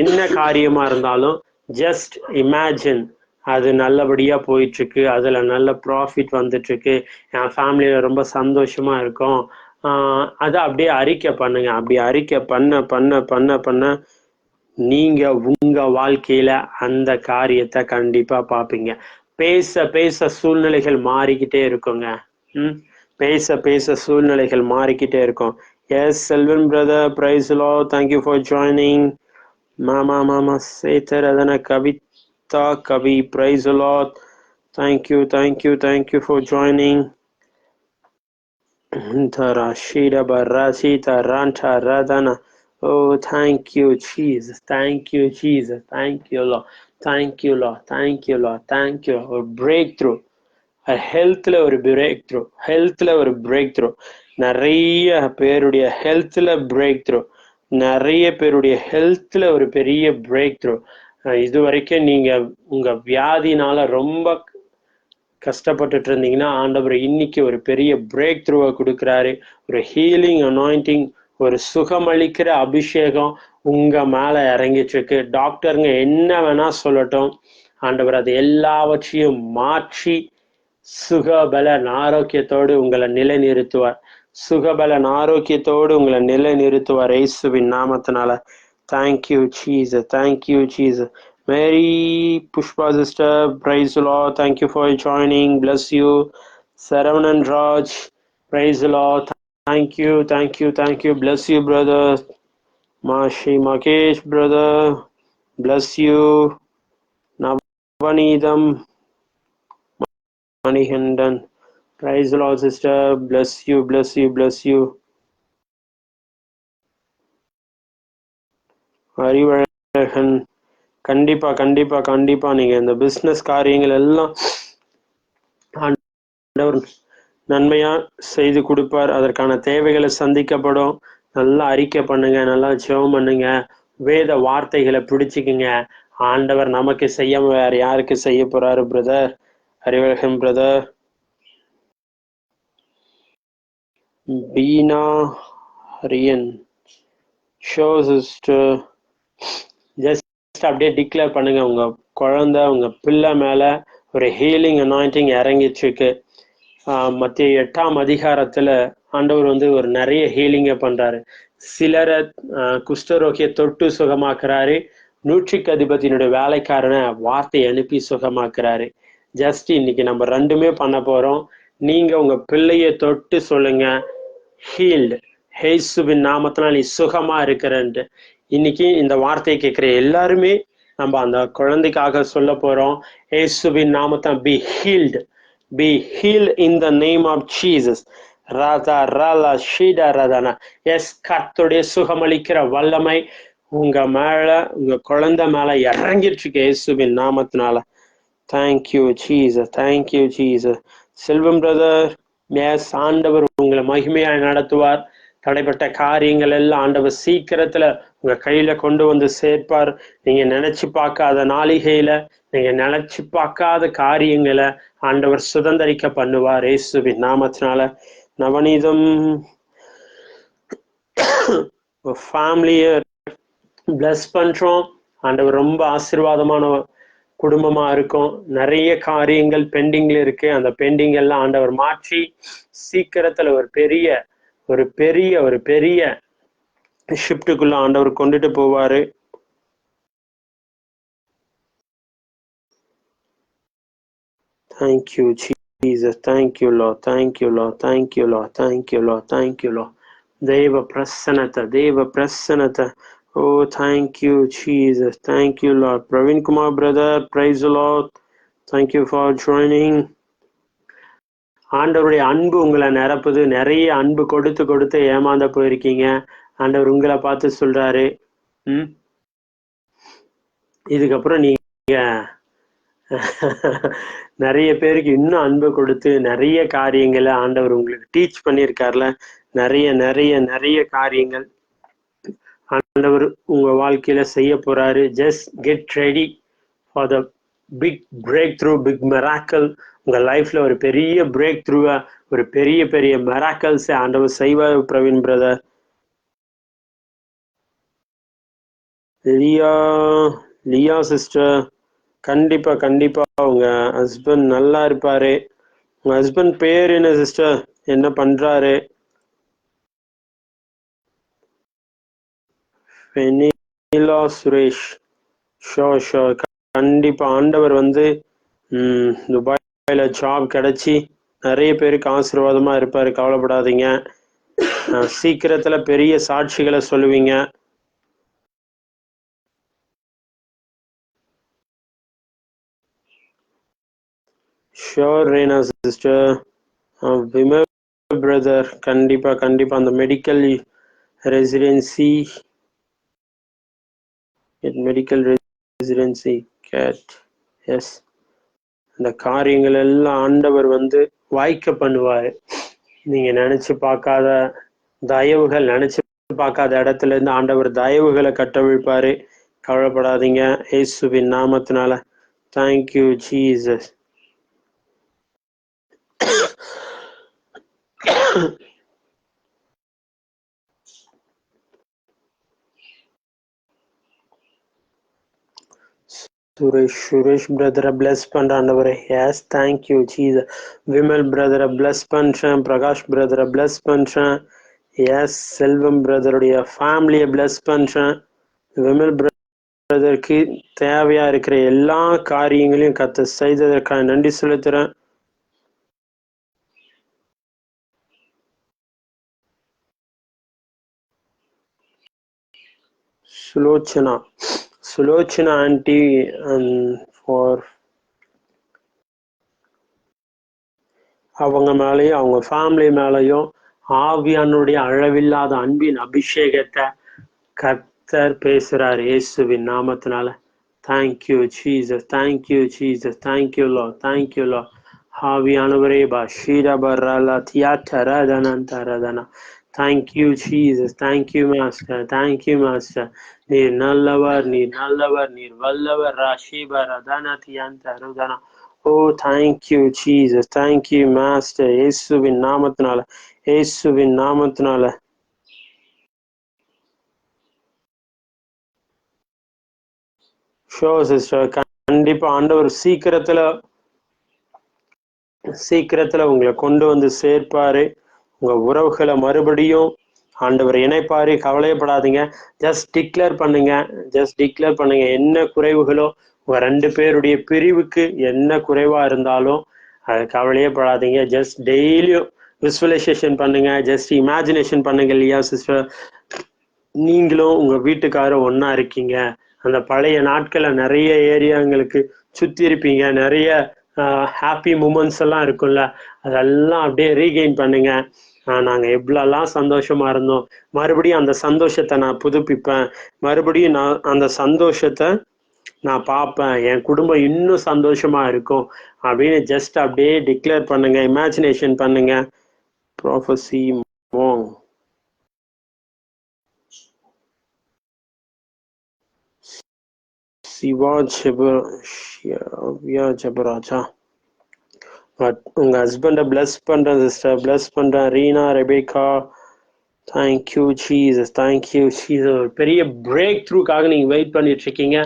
என்ன காரியமா இருந்தாலும் ஜஸ்ட் இமேஜின் அது நல்லபடியா போயிட்டு இருக்கு, அதுல நல்ல ப்ராஃபிட் வந்துட்டு இருக்கு, என் ஃபேமிலியில ரொம்ப சந்தோஷமா இருக்கும். அதை அப்படியே அறிக்கை பண்ணுங்க. அப்படி அறிக்கை பண்ண பண்ண பண்ண பண்ண நீங்க உங்க வாழ்க்கையில அந்த காரியத்தை கண்டிப்பா பார்ப்பீங்க. பேச பேச சூழ்நிலைகள் மாறிக்கிட்டே இருக்குங்க. பேச பேச சூழ்நிலைகள் மாறிக்கிட்டே இருக்கும். Yes Selvan brother, praise Lord, thank you for joining. மாமா சேத்தரதன Kavitha Kavi, praise Lord, thank you for joining. Rashida Barasita Ranta Radana. Oh, thank you, Jesus. Thank you, Jesus. Thank you, Lord. Thank you, Lord. Thank you, Lord. Thank you. A breakthrough. A healthல ஒரு breakthrough. Healthல ஒரு breakthrough. நிறைய பேருடைய healthல breakthrough. நிறைய பேருடைய healthல ஒரு பெரிய breakthrough. இது வரைக்கும் நீங்க உங்க வியாதினால ரொம்ப கஷ்டப்பட்டுட்டு இருந்தீங்கன்னா ஆண்டவர் இன்னைக்கு ஒரு பெரிய பிரேக் த்ரூவை கொடுக்குறாரு. ஒரு ஹீலிங் அனாயிண்டிங், ஒரு சுகமளிக்கிற அபிஷேகம் உங்க மேல இறங்கிட்டு இருக்கு. டாக்டருங்க என்ன வேணா சொல்லட்டும், ஆண்டவர் அது எல்லாவற்றையும் மாற்றி சுகபலன் ஆரோக்கியத்தோடு உங்களை நிலைநிறுத்துவார். சுகபலன் ஆரோக்கியத்தோடு உங்களை நிலைநிறுத்துவார் இயேசுவின் நாமத்தினால. Thank you Jesus. Thank you Jesus. Mary Pushpa sister, praise the Lord. Thank you for joining. Bless you. Saravanan Raj, praise the Lord. Thank you. Bless you, brother. Mashi Makesh, brother. Bless you. Navanidam Manihandan, praise the Lord, sister. Bless you. Arivaran, கண்டிப்பா நீங்க இந்த பிசினஸ் காரியங்கள் எல்லாம் ஆண்டவர் நன்மையா செய்து கொடுப்பார். அதற்கான தேவைகளை சந்திக்கப்படும். நல்லா அறிக்கை பண்ணுங்க, நல்லா ஜெபம் பண்ணுங்க, வேத வார்த்தைகளை பிடிச்சிக்குங்க. ஆண்டவர் நமக்கு செய்யாம வேற யாருக்கு செய்ய போறாரு brother? Arivazhagan brother. Beena ஹரியன் show sister, just அப்படியே டிக்ளேர் பண்ணுங்க, உங்க குழந்தை உங்க பிள்ளை மேல ஒரு ஹீலிங் அனாயிண்டிங் இறங்கிட்டு இருக்கு. மத்திய 8ஆம் அதிகாரத்துல ஆண்டவர் ஒரு நிறைய ஹீலிங்க பண்றாரு. சிலரை குஷ்டரோகிய தொட்டு சுகமாக்குறாரு. 100க்கு அதிபதியினுடைய வேலைக்காரனை வார்த்தை அனுப்பி சுகமாக்குறாரு. ஜஸ்ட் இன்னைக்கு நம்ம ரெண்டுமே பண்ண போறோம். நீங்க உங்க பிள்ளைய தொட்டு சொல்லுங்க, ஹீல்டு, ஹேசுவின் நாமத்தினால் நீ சுகமா இருக்கிறன்ட்டு. இன்னைக்கு இந்த வார்த்தையை கேட்கிற எல்லாருமே நம்ம அந்த குழந்தைக்காக சொல்ல போறோம். இயேசுவின் நாமத்தான் be healed in the name of Jesus. ராதா ராலா ஷீடா ரதனா. எஸ், கர்த்தருடைய சுகமளிக்கிற வல்லமை உங்க மேல, உங்க குழந்தை மேல இறங்கிட்டு இருக்கு இயேசுவின் நாமத்தினால. Thank you Jesus. Selvam brother, yes, ஆண்டவர் உங்களை மகிமையாய் நடத்துவார். தடைப்பட்ட காரியங்கள் எல்லாம் ஆண்டவர் சீக்கிரத்துல உங்க கையில கொண்டு வந்து சேர்ப்பார். நீங்க நினைச்சு பார்க்காத நாளிகையில, நீங்க நினைச்சு பார்க்காத காரியங்களை ஆண்டவர் சுதந்திரிக்க பண்ணுவார் இயேசுவின் நாமத்தினால. நவநீதம் ஃபேமிலிய பிளஸ் பண்றோம். ஆண்டவர் ரொம்ப ஆசீர்வாதமான குடும்பமா இருக்கும். நிறைய காரியங்கள் பெண்டிங்ல இருக்கு. அந்த பெண்டிங் எல்லாம் ஆண்டவர் மாற்றி சீக்கிரத்துல ஒரு பெரிய ஷிப்டுக்குள்ள ஆண்டவர் கொண்டுட்டு போவாரு. Thank you, Jesus. Thank you, Lord. Thank you, Lord. Thank you, Lord. Thank you, Lord. Thank you, Lord. Deva Prasanata. Deva Prasanata. Oh, thank you, Jesus. Thank you, Lord. Praveen Kumar, brother. Praise the Lord. Thank you for joining. ஆண்டவருடைய அன்பு உங்களை நிரப்புது. நிறைய அன்பு கொடுத்து கொடுத்து ஏமாந்த போயிருக்கீங்க. ஆண்டவர் உங்களை பார்த்து சொல்றாரு, இதுக்கப்புறம் நீங்க நிறைய பேருக்கு இன்னும் அன்பு கொடுத்து நிறைய காரியங்களை ஆண்டவர் உங்களுக்கு டீச் பண்ணியிருக்காருல. நிறைய நிறைய நிறைய காரியங்கள் ஆண்டவர் உங்க வாழ்க்கையில செய்ய போறாரு. Just get ready for the big breakthrough, big miracle. உங்க லைஃப்ல ஒரு பெரிய பிரேக் த்ரூவ, ஒரு பெரிய பெரிய மெராக்கல்ஸ் ஆண்டவர் செய்வார். பிரவீன் பிரதர். லியா சிஸ்டர், கண்டிப்பா கண்டிப்பா உங்க ஹஸ்பண்ட் நல்லா இருப்பாரு. உங்க ஹஸ்பண்ட் பேர் என்ன சிஸ்டர்? என்ன பண்றாரு? வெனிலா சுரேஷ். ஷோர் ஷோர், கண்டிப்பா ஆண்டவர் துபாயில ஜாப் கிடைச்சி நிறைய பேருக்கு ஆசீர்வாதமா இருப்பாரு. கவலைப்படாதீங்க. சீக்கிரத்துல பெரிய சாட்சிகளை சொல்லுவீங்க. Sure ரேனா sister. விமல் பிரதர், கண்டிப்பா கண்டிப்பா அந்த மெடிக்கல் ரெசிடென்சி கேட், எஸ், அந்த காரியங்கள் எல்லாம் ஆண்டவர் வாய்க்க பண்ணுவாரு. நீங்க நினைச்சு பார்க்காத தயவுகள், நினைச்சு பார்க்காத இடத்துல இருந்து ஆண்டவர் தயவுகளை கட்டவிழ்ப்பாரு. கவலைப்படாதீங்க, இயேசுவின் நாமத்தினால. Thank you Jesus. சுரேஷ் பிரதரை பிளஸ் பண்ற ஆண்டவரே. Yes, thank you Jesus. விமல் பிரதரை பிளஸ் பண்றேன். பிரகாஷ் பிரதரை பிளஸ் பண்றேன். எஸ், செல்வம் பிரதருடைய ஃபேமிலியை பிளஸ் பண்றேன். விமல் பிரதருக்கு தேவையா இருக்கிற எல்லா காரியங்களையும் கத்த செய்ததற்காக நன்றி செலுத்துறேன். சுலோச்சனா ஆண்டி ஃபார் அவங்க மேலேயும் அவங்க ஃபேமிலி மேலேயும் ஆவியானுடைய அளவில்லாத அன்பின் அபிஷேகத்தை கர்த்தர் பேசுறார் இயேசுவின் நாமத்தினால. Thank you Jesus. Thank you Jesus. Thank you Lord. Thank you Lord. ஆவியானவரே பா ஷீரபரலா தியாட்டரதனா. Thank you Jesus. Thank you master. Thank you master. நீர் நல்லவர், நீர் நல்லவர், நீர் வல்லவர். ராஷிபரதனா தியாந்தருதனா. Oh, thank you, Jesus. Thank you, Master. இயேசுவின் நாமத்தினால, இயேசுவின் நாமத்தினால. ஷோ சிஸ்டர், கண்டிப்பா ஆண்டவர் சீக்கிரத்துல உங்களை கொண்டு சேர்ப்பாரு. உங்க உறவுகளை மறுபடியும் ஆண்டவர் இணைப்பாரு. கவலையப்படாதீங்க. ஜஸ்ட் டிக்ளேர் பண்ணுங்க. ஜஸ்ட் டிக்ளேர் பண்ணுங்க. என்ன குறைவுகளோ, உங்க 2 பேருடைய பிரிவுக்கு என்ன குறைவா இருந்தாலும் அது கவலையே படாதீங்க. ஜஸ்ட் டெய்லியும் விசுவலைசேஷன் பண்ணுங்க. ஜஸ்ட் இமேஜினேஷன் பண்ணுங்க. இல்லையா சிஸ்டர்? நீங்களும் உங்க வீட்டுக்காரரும் ஒன்னா இருக்கீங்க. அந்த பழைய நாட்களை நிறைய ஏரியாங்களுக்கு சுத்தி இருப்பீங்க. நிறைய ஹாப்பி மூமெண்ட்ஸ் எல்லாம் இருக்கும்ல, அதெல்லாம் அப்படியே ரீகெயின் பண்ணுங்க. நாங்க எவ்வளோலாம் சந்தோஷமா இருந்தோம், மறுபடியும் அந்த சந்தோஷத்தை நான் புதுப்பிப்பேன். மறுபடியும் நான் அந்த சந்தோஷத்தை நான் பார்ப்பேன். என் குடும்பம் இன்னும் சந்தோஷமா இருக்கும் அப்படின்னு ஜஸ்ட் அப்படியே டிக்ளேர் பண்ணுங்க. இமேஜினேஷன் பண்ணுங்க. ப்ராஃபஸி மோங். சிவா ஜெபராஜா. உங்க ஹஸ்பண்டை பிளஸ் பண்றேன் சிஸ்டர், பிளஸ் பண்றேன். Reena, Rebecca, thank you Jesus. Thank you Jesus. ஒரு பெரிய பிரேக் த்ரூக்காக நீங்க வெயிட் பண்ணிட்டு இருக்கீங்க.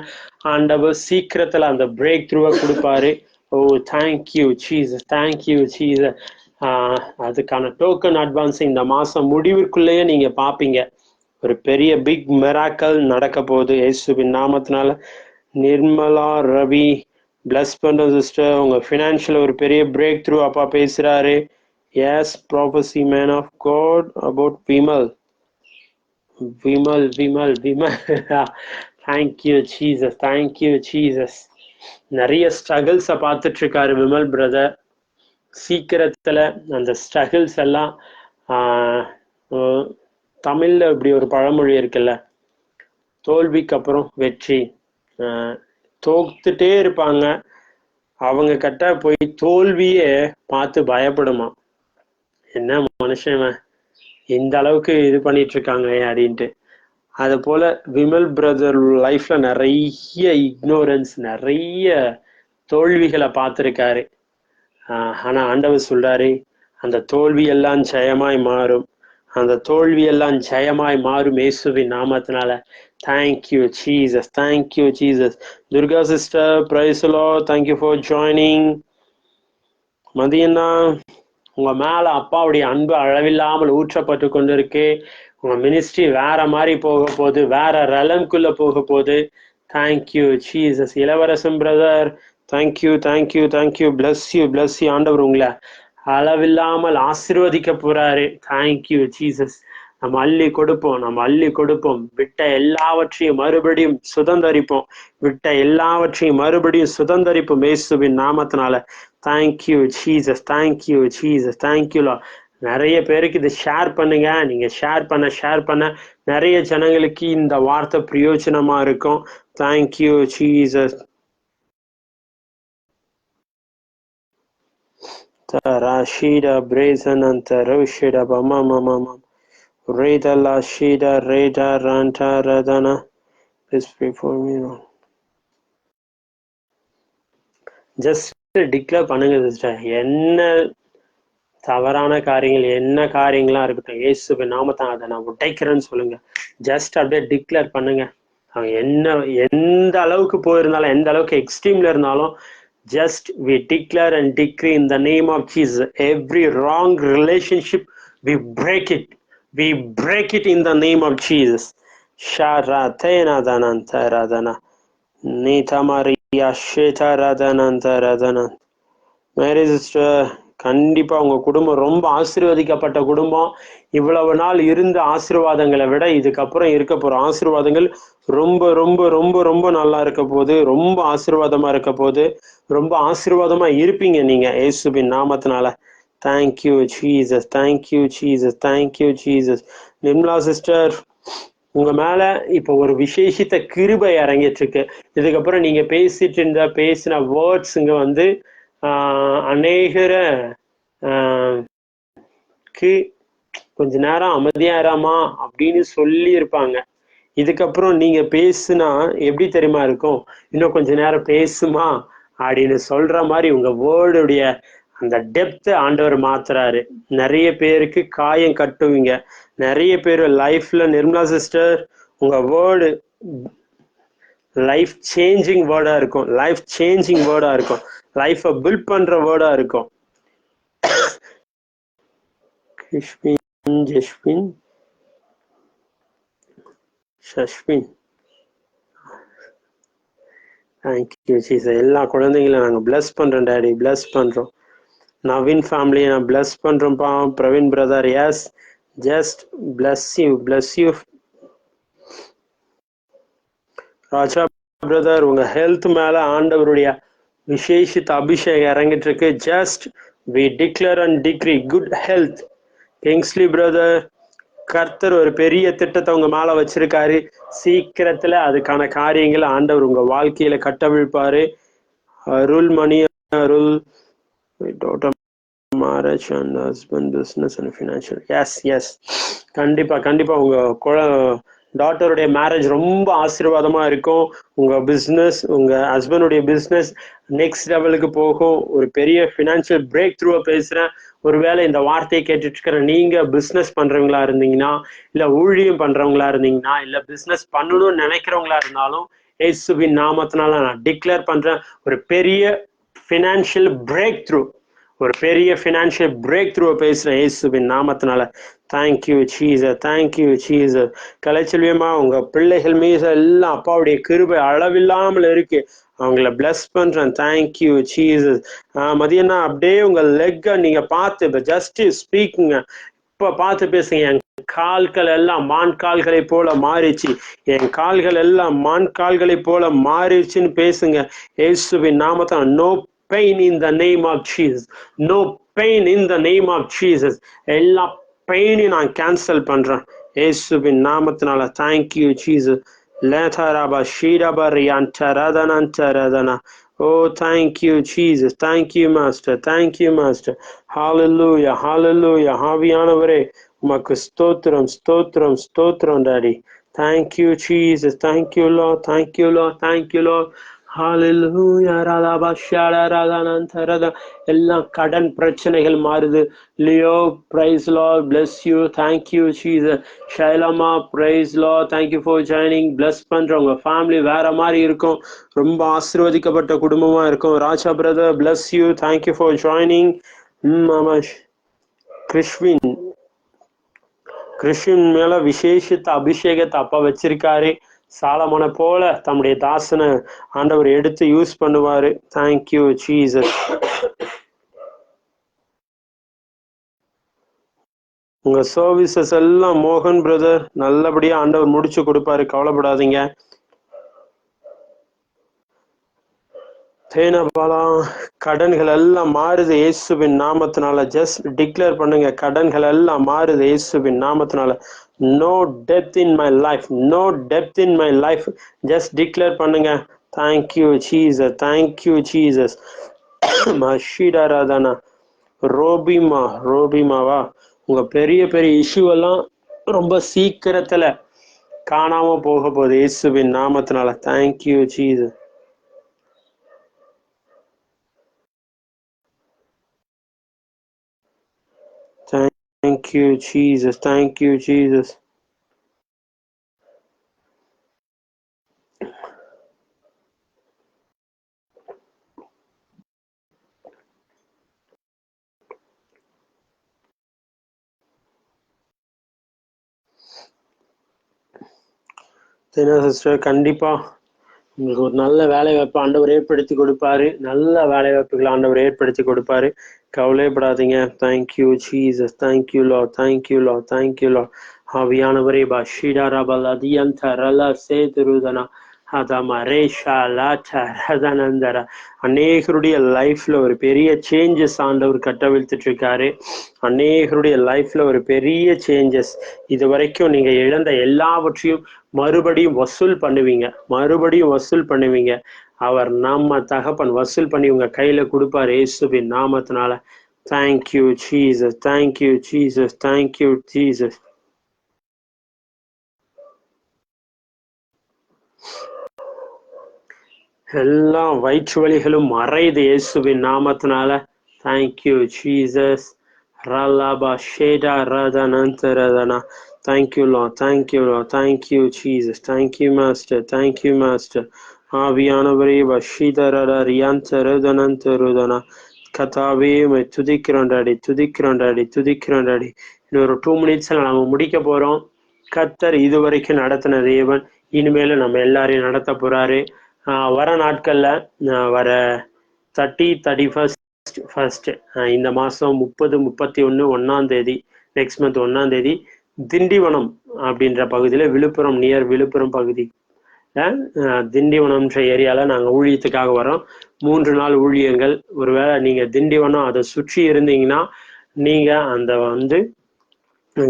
ஆண்டவர் சீக்கிரத்துல அந்த பிரேக் த்ரூவை கொடுப்பாரு. ஓ, தேங்க்யூ ஜீசஸ். Thank you Jesus. அதுக்கான டோக்கன் அட்வான்ஸ் இந்த மாசம் முடிவிற்குள்ளேயே நீங்க பாப்பீங்க. ஒரு பெரிய பிக் மெராக்கல் நடக்க போகுது இயேசுவின் நாமத்தினால. நிர்மலா ரவி, பிளஸ் பண்றோம் சிஸ்டர். உங்க ஃபினான்ஷியல் ஒரு பெரிய பிரேக் த்ரூ அப்பா பேசுறாரு. Yes, prophecy man of God about Vimal. Thank you Jesus, thank you Jesus. நிறைய ஸ்ட்ரகிள்ஸை பார்த்துட்டு இருக்காரு விமல் பிரதர். சீக்கிரத்துல அந்த ஸ்ட்ரகிள்ஸ் எல்லாம் தமிழ்ல இப்படி ஒரு பழமொழி இருக்குல்ல, தோல்விக்கு அப்புறம் வெற்றி. தோத்துட்டே இருப்பாங்க, அவங்க கிட்ட போய் தோல்வியே பார்த்து பயப்படுமா, என்ன மனுஷன் இந்த அளவுக்கு இது பண்ணிட்டு இருக்காங்க அப்படின்ட்டு. அது போல விமல் பிரதர் லைஃப்ல நிறைய இக்னோரன்ஸ், நிறைய தோல்விகளை பார்த்துருக்காரு. ஆனா ஆண்டவர் சொல்றாரு, அந்த தோல்வி எல்லாம் ஜெயமாய் மாறும், அந்த தோல்வி எல்லாம் ஜெயமாய் மாறும் இயேசுவின் நாமத்தினால. Thank you Jesus, thank you Jesus. Durga sister, praise the Lord, thank you for joining. மதியண்ணா, உங்க மேல அப்பாவுடைய அன்பு அளவில்லாமல் ஊற்றப்பட்டு கொண்டிருக்கு. உங்க மினிஸ்ட்ரி வேற மாதிரி போக போகுது, வேற ரெலம்குள்ள போக போகுது. Thank you Jesus. Ilavarasan brother, thank you thank you thank you. Bless you, bless you. ஆண்டவர் உங்களை அளவில்லாமல் ஆசீர்வதிக்க போறாரு. Thank you Jesus. நம்ம அள்ளி கொடுப்போம், நம்ம அள்ளி கொடுப்போம். விட்ட எல்லாவற்றையும் மறுபடியும் சுதந்தரிப்போம், விட்ட எல்லாவற்றையும் மறுபடியும் சுதந்தரிப்போம் இயேசுவின் நாமத்தினால. தேங்க்யூ ஜீசஸ், தேங்க்யூ ஜீசஸ், தேங்க்யூலா. நிறைய பேருக்கு இதை ஷேர் பண்ணுங்க. நீங்க ஷேர் பண்ண நிறைய ஜனங்களுக்கு இந்த வார்த்தை பிரயோஜனமா இருக்கும். Thank you Jesus. Rashida Brazenanta Roshida Bamama Reda Lashida Reda Ranta Radana. Please pray for me. Just declare பண்ணுங்க சிஸ்டர். என்ன தவறான காரியங்கள், என்ன காரியங்களா இருக்கட்டும், இயேசுவின் நாமத்தான் அதை நான் உடைக்கிறேன்னு சொல்லுங்க. ஜஸ்ட் அப்படியே டிக்ளேர் பண்ணுங்க. அவங்க என்ன எந்த அளவுக்கு போயிருந்தாலும், எந்த அளவுக்கு எக்ஸ்ட்ரீம்ல இருந்தாலும், just we declare and decree in the name of Jesus, every wrong relationship we break it, we break it in the name of Jesus. Sharatena dananta radana nita maria sheta radananta radana. Mary sister, கண்டிப்பா உங்க குடும்பம் ரொம்ப ஆசீர்வதிக்கப்பட்ட குடும்பம். இவ்வளவு நாள் இருந்த ஆசீர்வாதங்களை விட இதுக்கப்புறம் இருக்க போற ஆசீர்வாதங்கள் ரொம்ப ரொம்ப ரொம்ப ரொம்ப நல்லா இருக்க போகுது, ரொம்ப ஆசீர்வாதமா இருக்க போகுது, ரொம்ப ஆசீர்வாதமா இருப்பீங்க நீங்க இயேசுவின் நாமத்தினால. Thank you Jesus, thank you Jesus, thank you Jesus. Nirmala sister, உங்க மேல இப்ப ஒரு விசேஷித்த கிருபை இறங்கிட்டு இருக்கு. இதுக்கப்புறம் நீங்க பேசின வேர்ட்ஸுங்க வந்து அநேகர கொஞ்ச நேரம் அமைதியாராமா அப்படின்னு சொல்லி இருப்பாங்க. இதுக்கப்புறம் நீங்க பேசுனா எப்படி தெரியுமா இருக்கும், இன்னும் கொஞ்ச நேரம் பேசுமா அப்படின்னு சொல்ற மாதிரி உங்க வேர்டுடைய அந்த டெப்த் ஆண்டவர் மாத்துறாரு. நிறைய பேருக்கு காயம் கட்டுவீங்க, நிறைய பேர் லைஃப்ல. நிர்மலா சிஸ்டர், உங்க வேர்டு லைஃப் சேஞ்சிங் வேர்டா இருக்கும், லைஃப் சேஞ்சிங் வேர்டா இருக்கும், லைஃபை பில்ட் பண்ற வேர்டா இருக்கும். Jaswin Sashwin, thank you Jesus. எல்லா குழந்தைங்களும் நாங்கள் பிளஸ் பண்றோம் டாடி, பிளஸ் பண்றோம். நவீன் ஃபேமிலியை நான் பிளஸ் பண்றோம்ப்பா. Praveen brother, yes, just bless you, bless you. Raja brother, உங்க ஹெல்த் மேல ஆண்டவருடைய விசேஷித்த அபிஷேகம் இறங்கிட்டு இருக்கு. Just we declare and decree good health. Kingsley brother, கர்த்தர் ஒரு பெரிய திட்டத்தை உங்க மேல வச்சிருக்காரு. சீக்கிரத்துல அதுக்கான காரியங்களை ஆண்டவர் உங்க வாழ்க்கையில கட்டவிழ்ப்பாரு. Arul Mani, Arul marriage and husband, business and financial. Yes yes, கண்டிப்பா கண்டிப்பா உங்க டாட்டருடைய மேரேஜ் ரொம்ப ஆசீர்வாதமா இருக்கும். உங்க பிஸ்னஸ், உங்க ஹஸ்பண்டுடைய பிஸ்னஸ் நெக்ஸ்ட் லெவலுக்கு போகும். ஒரு பெரிய ஃபினான்ஷியல் பிரேக் த்ரூவை பேசுறேன். ஒருவேளை இந்த வார்த்தையை கேட்டுட்டு இருக்கிற நீங்க பிஸ்னஸ் பண்றவங்களா இருந்தீங்கன்னா, இல்ல ஊழியம் பண்றவங்களா இருந்தீங்கன்னா, இல்ல பிஸ்னஸ் பண்ணணும்னு நினைக்கிறவங்களா இருந்தாலும், இயேசுவின் நாமத்தினால நான் டிக்ளேர் பண்றேன், ஒரு பெரிய ஃபினான்ஷியல் பிரேக் த்ரூ, ஒரு பெரிய ஃபினான்ஷியல் பிரேக் த்ரூ பேசுகிறேன் இயேசுவின் நாமத்தினால. Thank you Jesus, thank you Jesus. கலைச்செல்வியமா உங்கள் பிள்ளைகள் மீது எல்லாம் அப்பாவுடைய கிருபை அளவில்லாமல் இருக்கு. அவங்கள பிளஸ் பண்றேன். Thank you Jesus. மதியம்னா அப்படியே உங்க லெக்கை நீங்க பார்த்து ஜஸ்ட் ஸ்பீக்குங்க. இப்ப பார்த்து பேசுங்க. என் கால்கள் எல்லாம் மான் கால்களை போல மாறிச்சு, என் கால்கள் எல்லாம் மான் கால்களை போல மாறிச்சுன்னு பேசுங்க இயேசுவின் நாமத்தால். No pain in the name of Jesus. No pain in the name of Jesus. எல்லா பெயினையும் நான் கேன்சல் பண்றேன் இயேசுவின் நாமத்தினால. Thank you Jesus. லேதரபா ஷீரபரி அந்தரதனந்தரதனா. Oh, thank you, Jesus. Thank you, Master. Thank you, Master. Hallelujah, hallelujah. ஆவியானவரே உமக்கு ஸ்தோத்திரம், ஸ்தோத்திரம், ஸ்தோத்திரம் daddy. Thank you, Jesus. Thank you, Lord. Thank you, Lord. Thank you, Lord. Hallelujah. எல்லாம் கடன் பிரச்சனைகள் மாறுது. Leo, praise Lord, bless you. Thank you, Jesus. ஷைலமா, praise Lord, thank you for joining. bless பண்றவங்க ஃபேமிலி வேற மாதிரி இருக்கும், ரொம்ப ஆசீர்வதிக்கப்பட்ட குடும்பமா இருக்கும். ராஜா பிரதர், bless you. Thank you for joining. Christine மேல விசேஷித்த அபிஷேகத்தை அப்பா வச்சிருக்காரு. சாலமோனை போல தம்முடைய தாசனை ஆண்டவர் எடுத்து யூஸ் பண்ணுவாரு. Thank you Jesus. உங்க சர்வீசஸ் எல்லாம் மோகன் பிரதர் நல்லபடியா ஆண்டவர் முடிச்சு கொடுப்பாரு, கவலைப்படாதீங்க. தேனபாலம் கடன்கள் எல்லாம் மாறுது இயேசுவின் நாமத்தினால. ஜஸ்ட் டிக்ளேர் பண்ணுங்க, கடன்கள் எல்லாம் மாறுது இயேசுவின் நாமத்தினால. No depth in my life, no depth in my life. Just declare பண்ணுங்க. Thank you Jesus, thank you Jesus. மஷீடாராதானா ரோபிமா, ரோபிமாவா உங்க பெரிய பெரிய இஷ்யூ எல்லாம் ரொம்ப சீக்கிரத்துல காணாம போக போகுது இயேசுவின் நாமத்தினால. Thank you Jesus. Thank you, Jesus. Thank you, Jesus. Sister, கண்டிப்பா உங்களுக்கு ஒரு நல்ல வேலை வாய்ப்பு ஆண்டவர் ஏற்படுத்தி கொடுப்பாரு. நல்ல வேலை வாய்ப்புகள் ஆண்டவர் ஏற்படுத்தி கொடுப்பாரு, கவலைப்படாதீங்க. Thank you Jesus. தேங்க்யூ லா, தேங்க்யூ லா, தேங்க்யூ லா. ஆவியானவரே பா ஷீடாரபல் அதியந்த ரல சேதுருதனா அநேகருடைய லைஃப்ல ஒரு பெரிய சேஞ்சஸ் ஆண்டவர் கட்டவிழ்த்துட்டு இருக்காரு. அநேகருடைய லைஃப்ல ஒரு பெரிய சேஞ்சஸ். இது வரைக்கும் நீங்க இழந்த எல்லாவற்றையும் மறுபடியும் வசூல் பண்ணுவீங்க, மறுபடியும் வசூல் பண்ணுவீங்க. அவர் நம்ம தகப்பன் வசூல் பண்ணி உங்க கையில கொடுப்பார் இயேசுவின் நாமத்தினால. Thank you Jesus, thank you Jesus, thank you Jesus. எல்லா வயிற்று வலிகளும் மறைது இயேசுவின் நாமத்தினால. Thank you Jesus. ரலாபா ஷேடா ரதனந்தரதனா. தேங்க்யூ லா, தேங்க்யூ லா, thank you Jesus. Thank you master, thank you master. ஆவியானவரே வஷீதரட ரியாந்தரதனந்தருதனா. கதாவே துதிக்கிறோம் டாடி, துதிக்கிறோம் டாடி, துதிக்கிறோம் டாடி. இன்னொரு 2 minutes நம்ம முடிக்க போறோம். கர்த்தர் இதுவரைக்கும் நடத்தின தேவன் இனிமேலும் நம்ம எல்லாரையும் நடத்த போறாரு. வர நாட்கள்ல வர 30, 31 இந்த மாசம் 30, 31, 1ஆம் தேதி, நெக்ஸ்ட் மந்த் 1ஆம் தேதி திண்டிவனம் அப்படின்ற பகுதியில, விழுப்புரம் நியர் விழுப்புரம் பகுதி, திண்டிவனம்ன்ற ஏரியால நாங்க ஊழியத்துக்காக வரோம். 3 நாள் ஊழியங்கள். ஒருவேளை நீங்க திண்டிவனம் அதை சுற்றி இருந்தீங்கன்னா நீங்க அந்த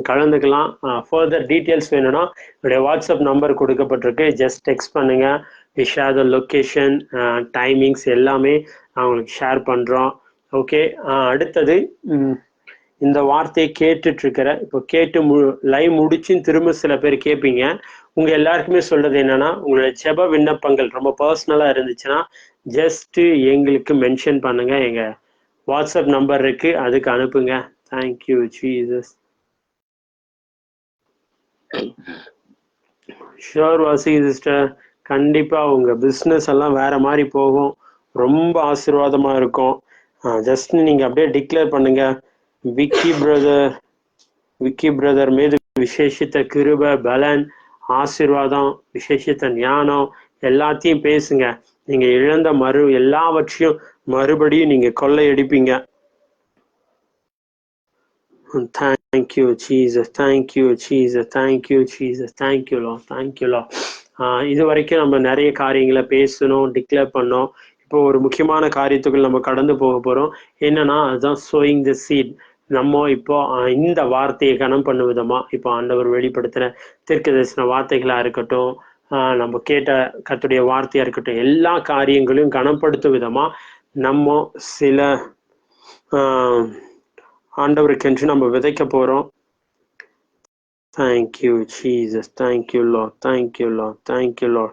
கலந்துக்கலாம். ஃபர்தர் டீட்டெயில்ஸ் வேணும்னா என்னுடைய வாட்ஸ்அப் நம்பர் கொடுக்கப்பட்டிருக்கு, ஜஸ்ட் டெக்ஸ்ட் பண்ணுங்க. We share the location, timings எல்லாமே அவங்களுக்கு ஷேர் பண்ணுறோம். ஓகே, அடுத்தது இந்த வார்த்தையை கேட்டுட்டு இருக்கிற, இப்போ கேட்டு லைவ் முடிச்சுன்னு திரும்ப சில பேர் கேட்பீங்க. உங்க எல்லாருக்குமே சொல்றது என்னன்னா, உங்களோட ஜெப விண்ணப்பங்கள் ரொம்ப பர்சனலா இருந்துச்சுன்னா ஜஸ்ட் எங்களுக்கு மென்ஷன் பண்ணுங்க. எங்க வாட்ஸ்அப் நம்பர் இருக்கு, அதுக்கு அனுப்புங்க. Thank you Jesus. ஷோர் வாசி சிஸ்டர், கண்டிப்பா உங்க பிஸ்னஸ் எல்லாம் வேற மாதிரி போகும், ரொம்ப ஆசீர்வாதமா இருக்கும். ஜஸ்ட் நீங்க அப்படியே டிக்ளேர் பண்ணுங்க. விக்கி பிரதர் மீது விசேஷித்த கிருபை, பலன், ஆசீர்வாதம், விசேஷித்த ஞானம் எல்லாத்தையும் பேசுங்க. நீங்க இழந்த எல்லாவற்றையும் மறுபடியும் நீங்க கொள்ளையடிப்பீங்க. Thank you, Jesus. Thank you, Jesus. Thank you, Jesus. Thank you, Lord. Thank you, Lord. இது வரைக்கும் நம்ம நிறைய காரியங்களை பேசணும், டிக்ளேர் பண்ணோம். இப்போ ஒரு முக்கியமான காரியத்துக்குள் நம்ம கடந்து போக போறோம். என்னன்னா, அதுதான் sowing the seed. நம்ம இப்போ இந்த வார்த்தையை கனம் பண்ண விதமா இப்போ ஆண்டவர் வெளிப்படுத்தின தீர்க்கதரிசன வார்த்தைகளா இருக்கட்டும், நம்ம கேட்ட கர்த்தருடைய வார்த்தையா இருக்கட்டும், எல்லா காரியங்களையும் கனப்படுத்தும் விதமா நம்ம சில ஆண்டவருக்கென்று நம்ம விதைக்க போறோம். Thank you, Jesus. Thank you, Lord. Thank you, Lord. Thank you, Lord.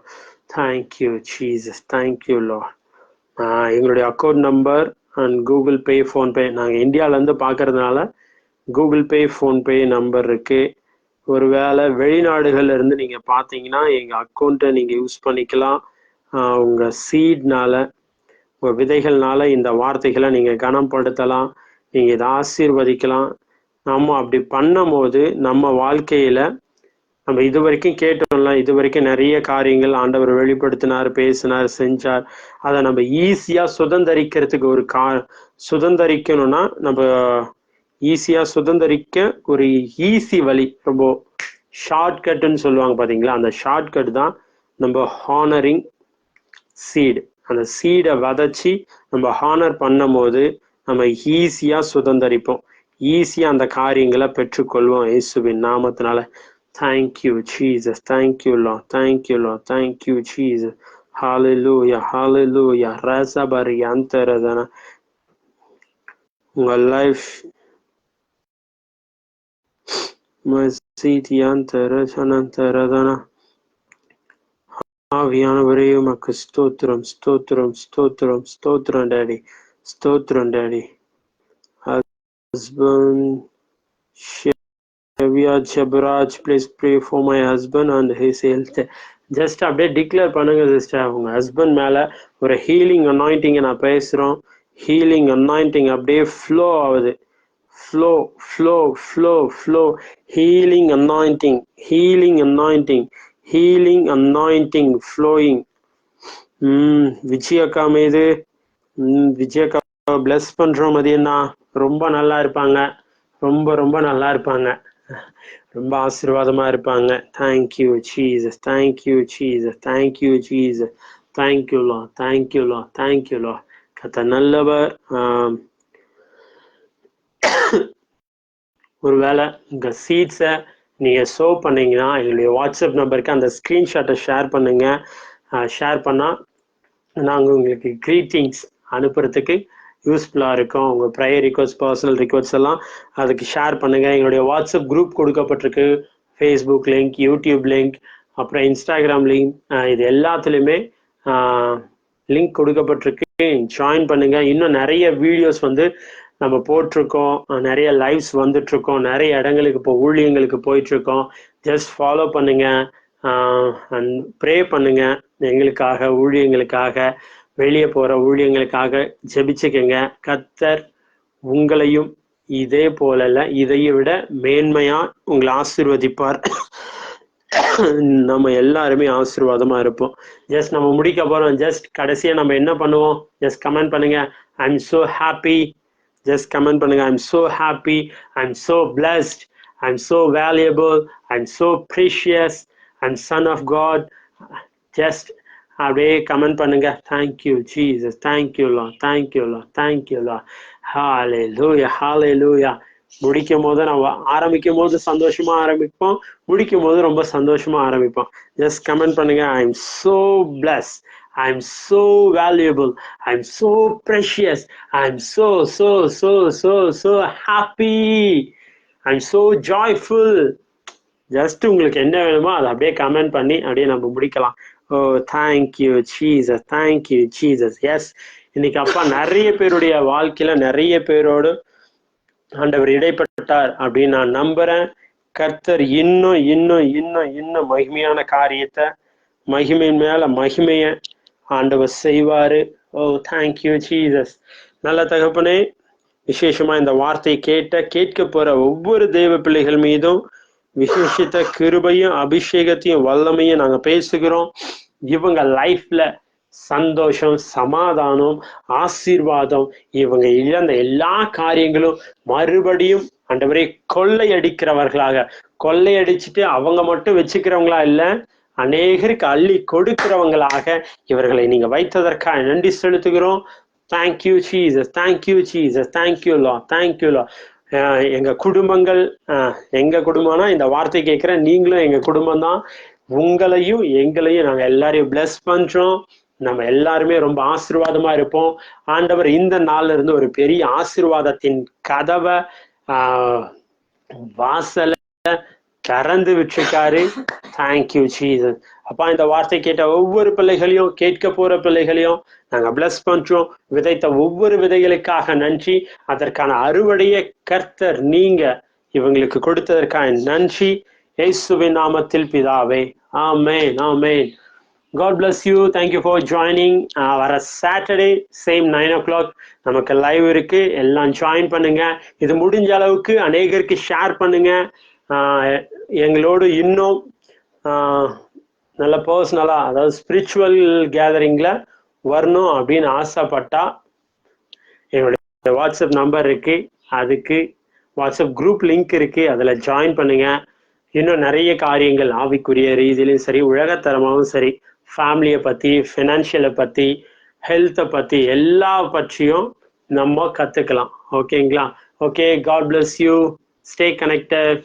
Thank you, Jesus. Thank you, Lord. எங்களுடைய account number and Google Pay, PhonePe, நாங்கள் இந்தியாவிலேருந்து பார்க்கறதுனால கூகுள் பே, ஃபோன்பே நம்பர் இருக்கு. ஒருவேளை வெளிநாடுகள்ல இருந்து நீங்கள் பார்த்தீங்கன்னா எங்கள் அக்கௌண்ட்டை நீங்கள் யூஸ் பண்ணிக்கலாம். உங்கள் சீட்னால, உங்கள் விதைகள்னால இந்த வார்த்தைகளை நீங்கள் கனப்படுத்தலாம், நீங்கள் இதை ஆசீர்வதிக்கலாம். நம்ம அப்படி பண்ணும் போது நம்ம வாழ்க்கையில நம்ம இது வரைக்கும் கேட்டோம்ல, இது வரைக்கும் நிறைய காரியங்கள் ஆண்டவர் வெளிப்படுத்தினார், பேசினார், செஞ்சார். அதை நம்ம ஈஸியா சுதந்திரிக்கிறதுக்கு சுதந்திரிக்கணும்னா நம்ம ஈஸியா சுதந்திரிக்க ஒரு ஈஸி வழி, ரொம்ப ஷார்ட்கட்டுன்னு சொல்லுவாங்க பாத்தீங்களா, அந்த ஷார்ட்கட் தான் நம்ம ஹானரிங் சீடு. அந்த சீடை விதைச்சி நம்ம ஹானர் பண்ணும் போது நம்ம ஈஸியா சுதந்திரிப்போம், ஈஸியா அந்த காரியங்களை பெற்றுக்கொள்வோம் இயேசுவின் நாமத்தினால. Thank you, Jesus. Thank you, Lord. Thank you, Lord. Thank you, Jesus. Hallelujah. Hallelujah. Razabari antaradana. உங்கள் லைஃப் மசீதி அந்தரதன. ஆவியானவரே உமக்கு ஸ்தோத்திரம், ஸ்தோத்திரம், ஸ்தோத்திரம், ஸ்தோத்திரம் டாடி, ஸ்தோத்திரம் daddy. Husband Shabraj, please pray for my husband and his health. Just அப்படியே டிக்ளேர் பண்ணுங்க சிஸ்டர். உங்க ஹஸ்பண்ட் மேல ஒரு ஹீலிங் அனாயிண்டிங் நான் பேசுறோம். ஹீலிங் அனாயிண்டிங் அப்படியே ஃப்ளோ ஆகுது. Flow flow flow flow. Healing anointing, healing anointing, healing anointing flowing. விஜயக்கா மீது விஜயக்கா பிளஸ் பண்றோம். அது என்ன, ரொம்ப நல்லா இருப்பாங்க, ரொம்ப ரொம்ப நல்லா இருப்பாங்க, ரொம்ப ஆசீர்வாதமா இருப்பாங்க. Thank you Jesus, thank you Jesus, thank you Jesus, thank you லா, தேங்க்யூ லா, தேங்க்யூ லா. கத்த நல்லவர். ஒருவேளை உங்க சீட்ஸை நீங்க சோ பண்ணீங்கன்னா எங்களுடைய வாட்ஸ்அப் நம்பருக்கு அந்த ஸ்கிரீன்ஷாட்டை ஷேர் பண்ணுங்க. ஷேர் பண்ணா நாங்கள் உங்களுக்கு கிரீட்டிங்ஸ் அனுப்புறதுக்கு யூஸ்ஃபுல்லாக இருக்கும். உங்கள் ப்ரேயர் ரிக்வெஸ்ட், பர்சனல் ரிக்வெஸ்ட் எல்லாம் அதுக்கு ஷேர் பண்ணுங்கள். எங்களுடைய வாட்ஸ்அப் குரூப் கொடுக்கப்பட்டிருக்கு, ஃபேஸ்புக் லிங்க், யூடியூப் லிங்க், அப்புறம் இன்ஸ்டாகிராம் லிங்க், இது எல்லாத்துலேயுமே லிங்க் கொடுக்கப்பட்டிருக்கு. ஜாயின் பண்ணுங்கள். இன்னும் நிறைய வீடியோஸ் நம்ம போட்டிருக்கோம், நிறைய லைவ்ஸ் வந்துட்ருக்கோம், நிறைய இடங்களுக்கு இப்போ ஊழியங்களுக்கு போயிட்டுருக்கோம். ஜஸ்ட் ஃபாலோ பண்ணுங்கள் அண்ட் ப்ரே பண்ணுங்க. எங்களுக்காக, ஊழியங்களுக்காக, வெளியே போகிற ஊழியங்களுக்காக ஜெபிச்சுக்கங்க. கர்த்தர் உங்களையும் இதே போல இதையை விட மேன்மையா உங்களை ஆசீர்வதிப்பார். நம்ம எல்லாருமே ஆசீர்வாதமா இருப்போம். ஜஸ்ட் நம்ம முடிக்க போறோம். ஜஸ்ட் கடைசியா நம்ம என்ன பண்ணுவோம், ஜஸ்ட் கமெண்ட் பண்ணுங்க. I am so happy. Just comment பண்ணுங்க. I am so happy, I am so blessed, I am so valuable, I am so precious, I am son of God. Just அப்படியே கமெண்ட் பண்ணுங்க. தேங்க்யூ ஜீசஸ், தேங்க்யூ லா, தேங்க்யூ லா, தேங்க்யூ லா. ஹalleluya, hallelujah. முடிக்கும் போது நம்ம ஆரம்பிக்கும் போது சந்தோஷமா ஆரம்பிப்போம், முடிக்கும் போது ரொம்ப சந்தோஷமா ஆரம்பிப்போம். ஜஸ்ட் கமெண்ட் பண்ணுங்க. I am so blessed, I am so valuable, I am so precious, I am so so so so so happy, I am so joyful. Just உங்களுக்கு என்ன வேணுமோ அதை அப்படியே கமெண்ட் பண்ணி அப்படியே நம்ம முடிக்கலாம். Oh thank you Jesus, thank you Jesus. Yes, இன்னைக்கு அப்பா நிறைய பேருடைய வாழ்க்கையில நிறைய பேரோடு ஆண்டவர் இடைப்பட்டார் அப்படின்னு நான் நம்புறேன். கர்த்தர் இன்னும் இன்னும் இன்னும் இன்னும் மகிமையான காரியத்தை, மகிமையின் மேல மகிமைய ஆண்டவர் செய்வாரு. ஓ தேங்க்யூ ஜீசஸ். நல்ல தகப்பனே, விசேஷமா இந்த வார்த்தையை கேட்க போற ஒவ்வொரு தேவ பிள்ளைகள் மீதும் விசேஷித்த கிருபையும் அபிஷேகத்தையும் வல்லமையும் நாங்க பேசுகிறோம். இவங்க லைஃப்ல சந்தோஷம், சமாதானம், ஆசீர்வாதம், இவங்க இழந்த எல்லா காரியங்களும் மறுபடியும் ஆண்டவரே கொள்ளையடிக்கிறவர்களாக, கொள்ளையடிச்சுட்டு அவங்க மட்டும் வச்சுக்கிறவங்களா இல்ல, அநேகருக்கு அள்ளி கொடுக்கிறவங்களாக இவர்களை நீங்க வைத்ததற்காக நன்றி செலுத்துகிறோம். Thank you Jesus, thank you Jesus, thank you Lord, thank you Lord. எங்க குடும்பங்கள், எங்க குடும்பம்னா இந்த வார்த்தை கேட்கிற நீங்களும் எங்க குடும்பம் தான். உங்களையும் எங்களையும் நாங்க எல்லாரையும் பிளஸ் பண்றோம். நம்ம எல்லாருமே ரொம்ப ஆசீர்வாதமா இருப்போம். ஆண்டவர் இந்த நாள்ல இருந்து ஒரு பெரிய ஆசீர்வாதத்தின் கதவை வாசல திறந்து விட்டுருக்காரு. Thank you Jesus. அப்பா, இந்த வார்த்தை கேட்ட ஒவ்வொரு பிள்ளைகளையும், கேட்க போற பிள்ளைகளையும் நாங்க பிளஸ் பண்றோம். விதைத்த ஒவ்வொரு விதைகளுக்காக நன்றி. அதற்கான அறுவடையை கர்த்தர் நீங்க இவங்களுக்கு கொடுத்ததற்கான நன்றி. இயேசுவின் நாமத்தில் பிதாவே, ஆமென், ஆமென். God bless you. Thank you for joining. வர சாட்டர்டே சேம் 9 o'clock நமக்கு லைவ் இருக்கு. எல்லாம் ஜாயின் பண்ணுங்க. இது முடிஞ்ச அளவுக்கு அநேகருக்கு ஷேர் பண்ணுங்க. எங்களோடு இன்னும் நல்ல பர்சனலா, அதாவது ஸ்பிரிச்சுவல் கேதரிங்ல வரணும் அப்படின்னு ஆசைப்பட்டா என்னுடைய வாட்ஸ்அப் நம்பர் இருக்கு, அதுக்கு வாட்ஸ்அப் குரூப் லிங்க் இருக்கு, அதுல ஜாயின் பண்ணுங்க. இன்னும் நிறைய காரியங்கள் ஆவிக்குரிய ரீதியிலும் சரி, உலகத்தரமாகவும் சரி, ஃபேமிலியை பத்தி, ஃபினான்ஷியலை பத்தி, ஹெல்த்தை பத்தி, எல்லா பற்றியும் நம்ம கத்துக்கலாம். ஓகேங்களா? Okay, God bless you. Stay connected.